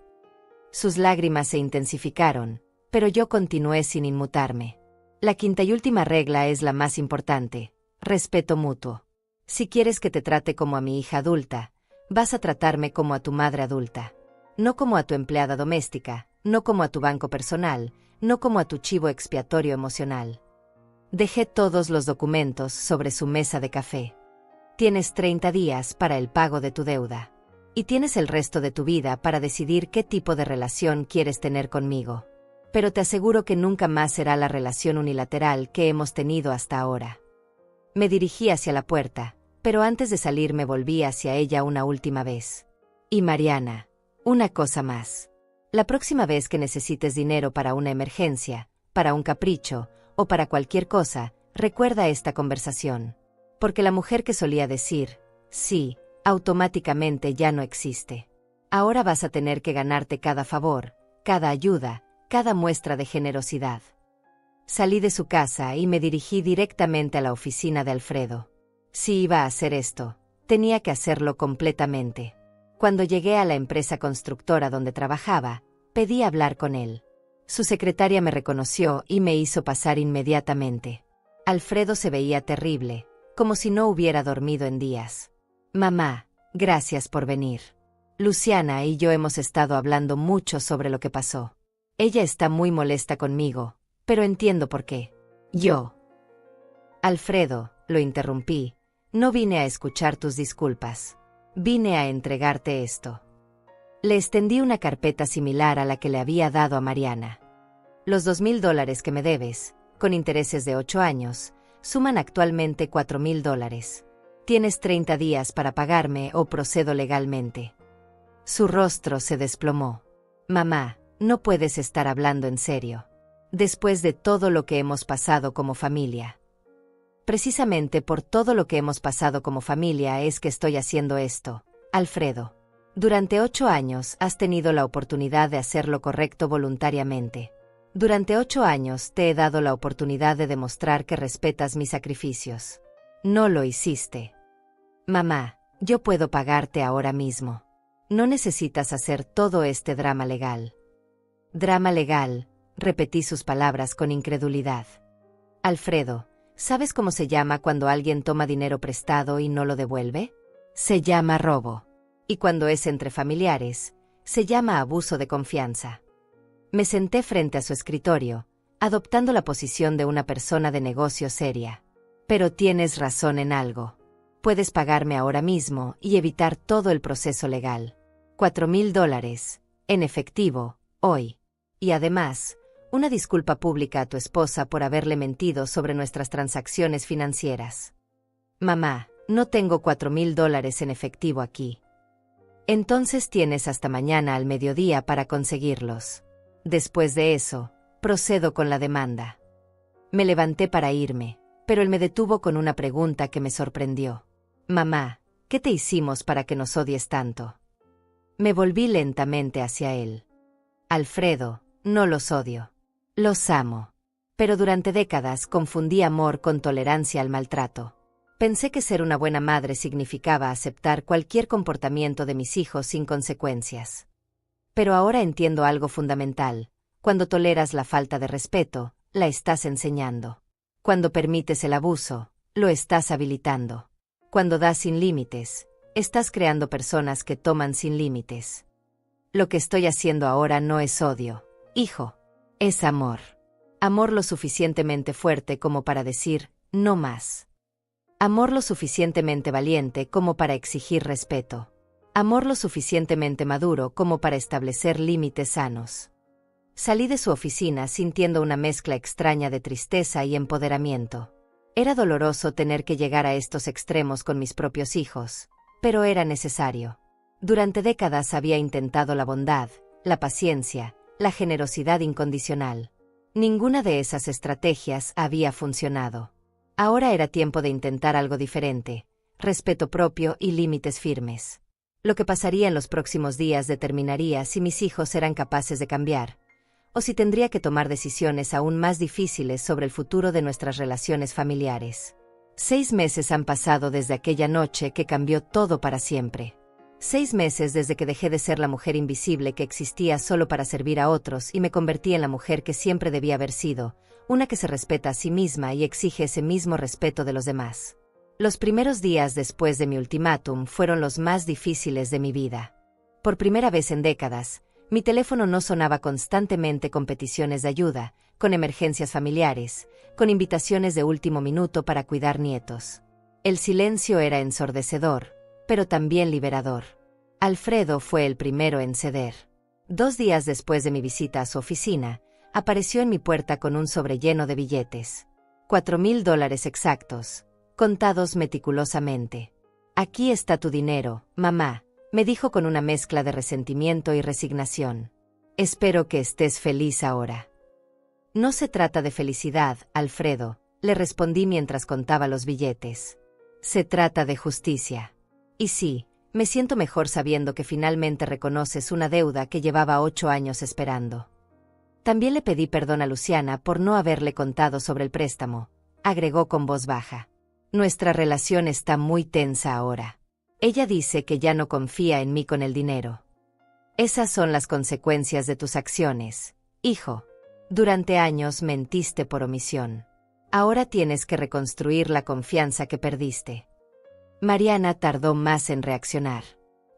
Sus lágrimas se intensificaron, pero yo continué sin inmutarme. La quinta y última regla es la más importante: respeto mutuo. Si quieres que te trate como a mi hija adulta, vas a tratarme como a tu madre adulta. No como a tu empleada doméstica, no como a tu banco personal, no como a tu chivo expiatorio emocional. Dejé todos los documentos sobre su mesa de café. Tienes 30 días para el pago de tu deuda. Y tienes el resto de tu vida para decidir qué tipo de relación quieres tener conmigo. Pero te aseguro que nunca más será la relación unilateral que hemos tenido hasta ahora. Me dirigí hacia la puerta, pero antes de salir me volví hacia ella una última vez. Y Mariana, una cosa más. La próxima vez que necesites dinero para una emergencia, para un capricho, o para cualquier cosa, recuerda esta conversación. Porque la mujer que solía decir, sí, automáticamente ya no existe. Ahora vas a tener que ganarte cada favor, cada ayuda, cada muestra de generosidad. Salí de su casa y me dirigí directamente a la oficina de Alfredo. Si iba a hacer esto, tenía que hacerlo completamente. Cuando llegué a la empresa constructora donde trabajaba, pedí hablar con él. Su secretaria me reconoció y me hizo pasar inmediatamente. Alfredo se veía terrible, como si no hubiera dormido en días. Mamá, gracias por venir. Luciana y yo hemos estado hablando mucho sobre lo que pasó. Ella está muy molesta conmigo, pero entiendo por qué. Yo. Alfredo, lo interrumpí, no vine a escuchar tus disculpas. Vine a entregarte esto. Le extendí una carpeta similar a la que le había dado a Mariana. Los $2,000 que me debes, con intereses de 8 años, suman actualmente $4,000. Tienes 30 días para pagarme o procedo legalmente. Su rostro se desplomó. Mamá, no puedes estar hablando en serio. Después de todo lo que hemos pasado como familia. Precisamente por todo lo que hemos pasado como familia es que estoy haciendo esto, Alfredo. Durante 8 años has tenido la oportunidad de hacer lo correcto voluntariamente. Durante 8 años te he dado la oportunidad de demostrar que respetas mis sacrificios. No lo hiciste. Mamá, yo puedo pagarte ahora mismo. No necesitas hacer todo este drama legal. Drama legal, repetí sus palabras con incredulidad. Alfredo, ¿sabes cómo se llama cuando alguien toma dinero prestado y no lo devuelve? Se llama robo. Y cuando es entre familiares, se llama abuso de confianza. Me senté frente a su escritorio, adoptando la posición de una persona de negocio seria. Pero tienes razón en algo. Puedes pagarme ahora mismo y evitar todo el proceso legal. $4,000, en efectivo, hoy. Y además, una disculpa pública a tu esposa por haberle mentido sobre nuestras transacciones financieras. Mamá, no tengo $4,000 en efectivo aquí. Entonces tienes hasta mañana al mediodía para conseguirlos. Después de eso, procedo con la demanda. Me levanté para irme, pero él me detuvo con una pregunta que me sorprendió. Mamá, ¿qué te hicimos para que nos odies tanto? Me volví lentamente hacia él. Alfredo, no los odio. Los amo. Pero durante décadas confundí amor con tolerancia al maltrato. Pensé que ser una buena madre significaba aceptar cualquier comportamiento de mis hijos sin consecuencias. Pero ahora entiendo algo fundamental. Cuando toleras la falta de respeto, la estás enseñando. Cuando permites el abuso, lo estás habilitando. Cuando das sin límites, estás creando personas que toman sin límites. Lo que estoy haciendo ahora no es odio, hijo. Es amor. Amor lo suficientemente fuerte como para decir, no más. Amor lo suficientemente valiente como para exigir respeto. Amor lo suficientemente maduro como para establecer límites sanos. Salí de su oficina sintiendo una mezcla extraña de tristeza y empoderamiento. Era doloroso tener que llegar a estos extremos con mis propios hijos, pero era necesario. Durante décadas había intentado la bondad, la paciencia, la generosidad incondicional. Ninguna de esas estrategias había funcionado. Ahora era tiempo de intentar algo diferente, respeto propio y límites firmes. Lo que pasaría en los próximos días determinaría si mis hijos eran capaces de cambiar, o si tendría que tomar decisiones aún más difíciles sobre el futuro de nuestras relaciones familiares. 6 meses han pasado desde aquella noche que cambió todo para siempre. 6 meses desde que dejé de ser la mujer invisible que existía solo para servir a otros y me convertí en la mujer que siempre debía haber sido, una que se respeta a sí misma y exige ese mismo respeto de los demás. Los primeros días después de mi ultimátum fueron los más difíciles de mi vida. Por primera vez en décadas, mi teléfono no sonaba constantemente con peticiones de ayuda, con emergencias familiares, con invitaciones de último minuto para cuidar nietos. El silencio era ensordecedor, pero también liberador. Alfredo fue el primero en ceder. 2 días después de mi visita a su oficina, apareció en mi puerta con un sobre lleno de billetes. $4,000 exactos, contados meticulosamente. Aquí está tu dinero, mamá, me dijo con una mezcla de resentimiento y resignación. Espero que estés feliz ahora. No se trata de felicidad, Alfredo, le respondí mientras contaba los billetes. Se trata de justicia. Y sí, me siento mejor sabiendo que finalmente reconoces una deuda que llevaba 8 años esperando. También le pedí perdón a Luciana por no haberle contado sobre el préstamo, agregó con voz baja. Nuestra relación está muy tensa ahora. Ella dice que ya no confía en mí con el dinero. Esas son las consecuencias de tus acciones, hijo. Durante años mentiste por omisión. Ahora tienes que reconstruir la confianza que perdiste. Mariana tardó más en reaccionar.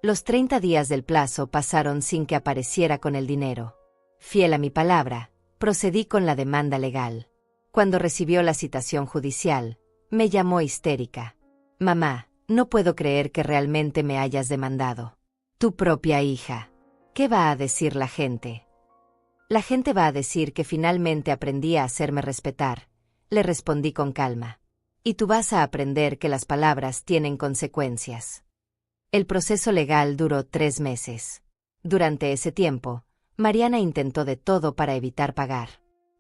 Los 30 días del plazo pasaron sin que apareciera con el dinero. Fiel a mi palabra, procedí con la demanda legal. Cuando recibió la citación judicial, me llamó histérica. Mamá, no puedo creer que realmente me hayas demandado. Tu propia hija. ¿Qué va a decir la gente? La gente va a decir que finalmente aprendí a hacerme respetar, le respondí con calma. Y tú vas a aprender que las palabras tienen consecuencias. El proceso legal duró 3 meses. Durante ese tiempo, Mariana intentó de todo para evitar pagar.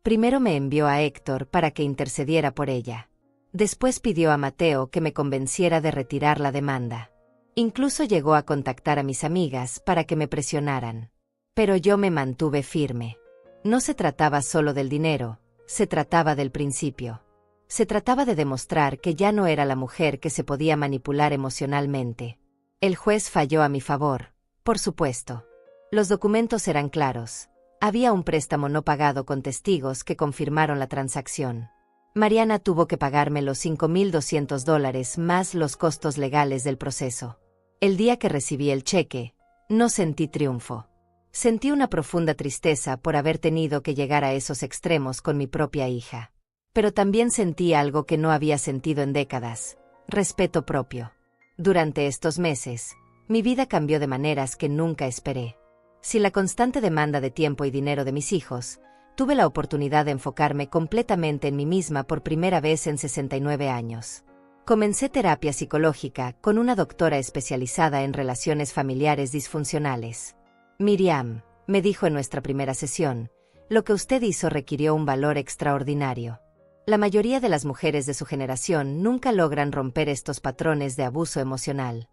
Primero me envió a Héctor para que intercediera por ella. Después pidió a Mateo que me convenciera de retirar la demanda. Incluso llegó a contactar a mis amigas para que me presionaran. Pero yo me mantuve firme. No se trataba solo del dinero, se trataba del principio. Se trataba de demostrar que ya no era la mujer que se podía manipular emocionalmente. El juez falló a mi favor, por supuesto. Los documentos eran claros. Había un préstamo no pagado con testigos que confirmaron la transacción. Mariana tuvo que pagarme los $5,200 más los costos legales del proceso. El día que recibí el cheque, no sentí triunfo. Sentí una profunda tristeza por haber tenido que llegar a esos extremos con mi propia hija. Pero también sentí algo que no había sentido en décadas: respeto propio. Durante estos meses, mi vida cambió de maneras que nunca esperé. Sin la constante demanda de tiempo y dinero de mis hijos, tuve la oportunidad de enfocarme completamente en mí misma por primera vez en 69 años. Comencé terapia psicológica con una doctora especializada en relaciones familiares disfuncionales. Miriam, me dijo en nuestra primera sesión, lo que usted hizo requirió un valor extraordinario. La mayoría de las mujeres de su generación nunca logran romper estos patrones de abuso emocional.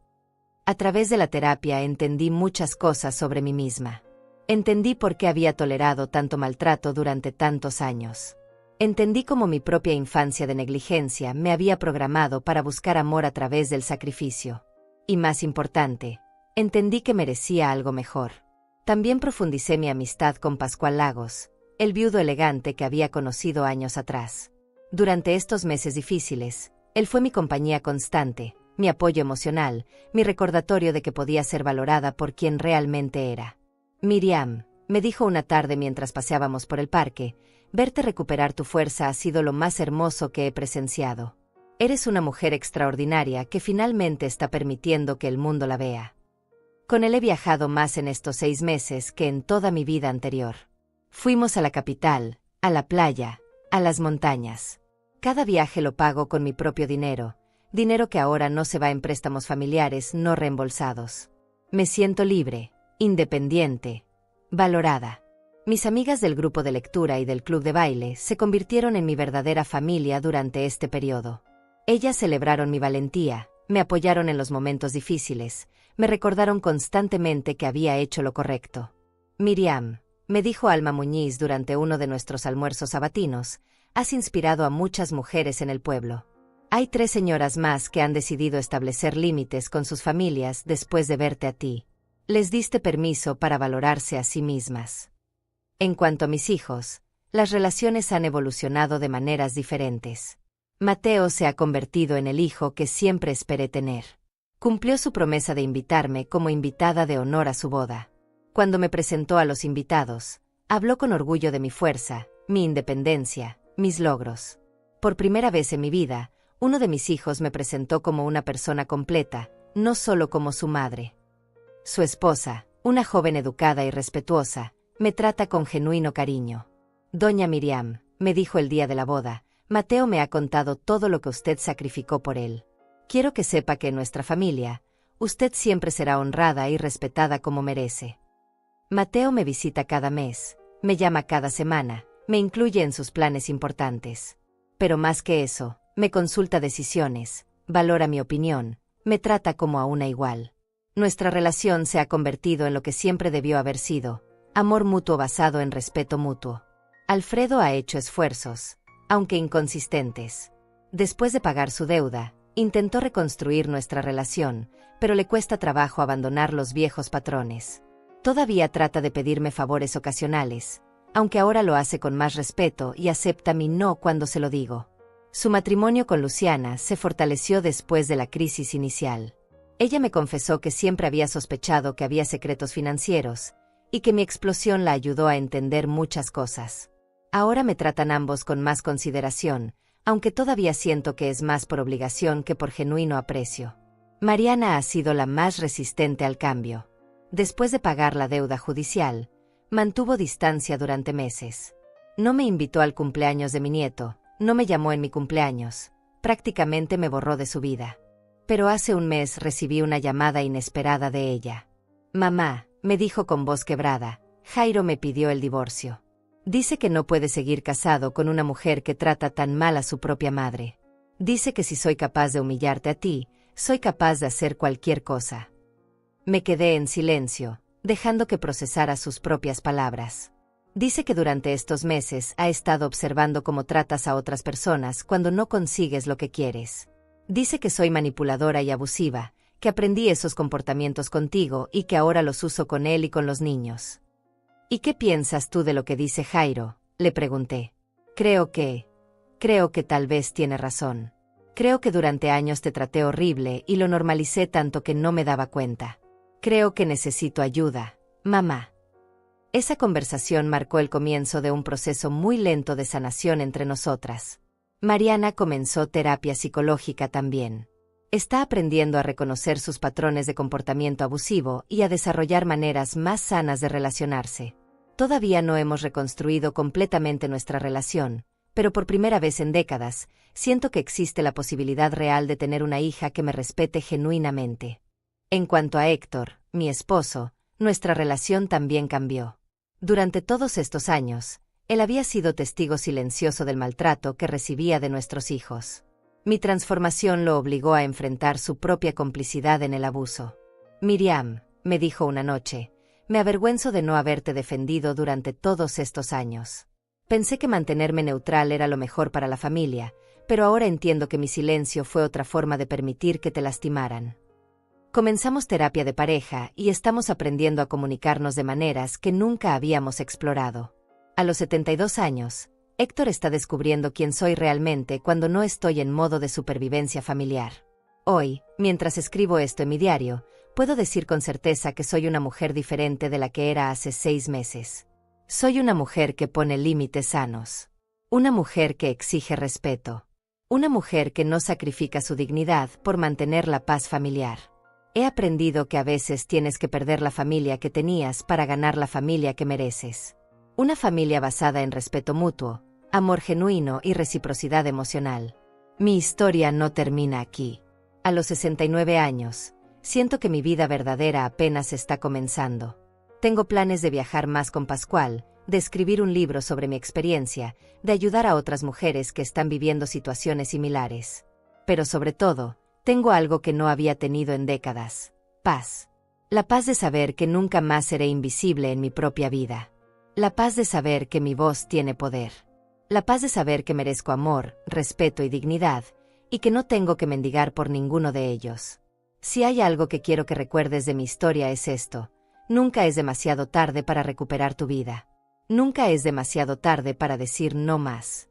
A través de la terapia entendí muchas cosas sobre mí misma. Entendí por qué había tolerado tanto maltrato durante tantos años. Entendí cómo mi propia infancia de negligencia me había programado para buscar amor a través del sacrificio. Y más importante, entendí que merecía algo mejor. También profundicé mi amistad con Pascual Lagos, el viudo elegante que había conocido años atrás. Durante estos meses difíciles, él fue mi compañía constante, mi apoyo emocional, mi recordatorio de que podía ser valorada por quien realmente era. Miriam, me dijo una tarde mientras paseábamos por el parque, verte recuperar tu fuerza ha sido lo más hermoso que he presenciado. Eres una mujer extraordinaria que finalmente está permitiendo que el mundo la vea. Con él he viajado más en estos 6 meses que en toda mi vida anterior. Fuimos a la capital, a la playa, a las montañas. Cada viaje lo pago con mi propio dinero que ahora no se va en préstamos familiares no reembolsados. Me siento libre, independiente, valorada. Mis amigas del grupo de lectura y del club de baile se convirtieron en mi verdadera familia durante este periodo. Ellas celebraron mi valentía, me apoyaron en los momentos difíciles, me recordaron constantemente que había hecho lo correcto. Miriam, me dijo Alma Muñiz durante uno de nuestros almuerzos sabatinos, has inspirado a muchas mujeres en el pueblo. Hay 3 señoras más que han decidido establecer límites con sus familias después de verte a ti. Les diste permiso para valorarse a sí mismas. En cuanto a mis hijos, las relaciones han evolucionado de maneras diferentes. Mateo se ha convertido en el hijo que siempre esperé tener. Cumplió su promesa de invitarme como invitada de honor a su boda. Cuando me presentó a los invitados, habló con orgullo de mi fuerza, mi independencia, mis logros. Por primera vez en mi vida, uno de mis hijos me presentó como una persona completa, no solo como su madre. Su esposa, una joven educada y respetuosa, me trata con genuino cariño. Doña Miriam, me dijo el día de la boda, Mateo me ha contado todo lo que usted sacrificó por él. Quiero que sepa que en nuestra familia, usted siempre será honrada y respetada como merece. Mateo me visita cada mes, me llama cada semana, me incluye en sus planes importantes. Pero más que eso, me consulta decisiones, valora mi opinión, me trata como a una igual. Nuestra relación se ha convertido en lo que siempre debió haber sido, amor mutuo basado en respeto mutuo. Alfredo ha hecho esfuerzos, aunque inconsistentes. Después de pagar su deuda, intentó reconstruir nuestra relación, pero le cuesta trabajo abandonar los viejos patrones. Todavía trata de pedirme favores ocasionales, aunque ahora lo hace con más respeto y acepta mi no cuando se lo digo. Su matrimonio con Luciana se fortaleció después de la crisis inicial. Ella me confesó que siempre había sospechado que había secretos financieros, y que mi explosión la ayudó a entender muchas cosas. Ahora me tratan ambos con más consideración, aunque todavía siento que es más por obligación que por genuino aprecio. Mariana ha sido la más resistente al cambio. Después de pagar la deuda judicial, mantuvo distancia durante meses. No me invitó al cumpleaños de mi nieto, no me llamó en mi cumpleaños, prácticamente me borró de su vida. Pero hace un mes recibí una llamada inesperada de ella. Mamá, me dijo con voz quebrada, Jairo me pidió el divorcio. Dice que no puede seguir casado con una mujer que trata tan mal a su propia madre. Dice que si soy capaz de humillarte a ti, soy capaz de hacer cualquier cosa. Me quedé en silencio, dejando que procesara sus propias palabras. Dice que durante estos meses ha estado observando cómo tratas a otras personas cuando no consigues lo que quieres. Dice que soy manipuladora y abusiva, que aprendí esos comportamientos contigo y que ahora los uso con él y con los niños. ¿Y qué piensas tú de lo que dice Jairo?, le pregunté. Creo que tal vez tiene razón. Creo que durante años te traté horrible y lo normalicé tanto que no me daba cuenta. Creo que necesito ayuda, mamá. Esa conversación marcó el comienzo de un proceso muy lento de sanación entre nosotras. Mariana comenzó terapia psicológica también. Está aprendiendo a reconocer sus patrones de comportamiento abusivo y a desarrollar maneras más sanas de relacionarse. Todavía no hemos reconstruido completamente nuestra relación, pero por primera vez en décadas, siento que existe la posibilidad real de tener una hija que me respete genuinamente. En cuanto a Héctor, mi esposo, nuestra relación también cambió. Durante todos estos años, él había sido testigo silencioso del maltrato que recibía de nuestros hijos. Mi transformación lo obligó a enfrentar su propia complicidad en el abuso. Miriam, me dijo una noche, me avergüenzo de no haberte defendido durante todos estos años. Pensé que mantenerme neutral era lo mejor para la familia, pero ahora entiendo que mi silencio fue otra forma de permitir que te lastimaran. Comenzamos terapia de pareja y estamos aprendiendo a comunicarnos de maneras que nunca habíamos explorado. A los 72 años, Héctor está descubriendo quién soy realmente cuando no estoy en modo de supervivencia familiar. Hoy, mientras escribo esto en mi diario, puedo decir con certeza que soy una mujer diferente de la que era hace 6 meses. Soy una mujer que pone límites sanos. Una mujer que exige respeto. Una mujer que no sacrifica su dignidad por mantener la paz familiar. He aprendido que a veces tienes que perder la familia que tenías para ganar la familia que mereces. Una familia basada en respeto mutuo, amor genuino y reciprocidad emocional. Mi historia no termina aquí. A los 69 años, siento que mi vida verdadera apenas está comenzando. Tengo planes de viajar más con Pascual, de escribir un libro sobre mi experiencia, de ayudar a otras mujeres que están viviendo situaciones similares. Pero sobre todo, tengo algo que no había tenido en décadas: paz. La paz de saber que nunca más seré invisible en mi propia vida. La paz de saber que mi voz tiene poder. La paz de saber que merezco amor, respeto y dignidad, y que no tengo que mendigar por ninguno de ellos. Si hay algo que quiero que recuerdes de mi historia es esto: nunca es demasiado tarde para recuperar tu vida. Nunca es demasiado tarde para decir no más.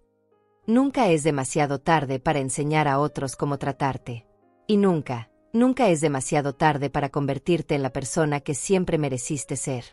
Nunca es demasiado tarde para enseñar a otros cómo tratarte. Y nunca, nunca es demasiado tarde para convertirte en la persona que siempre mereciste ser.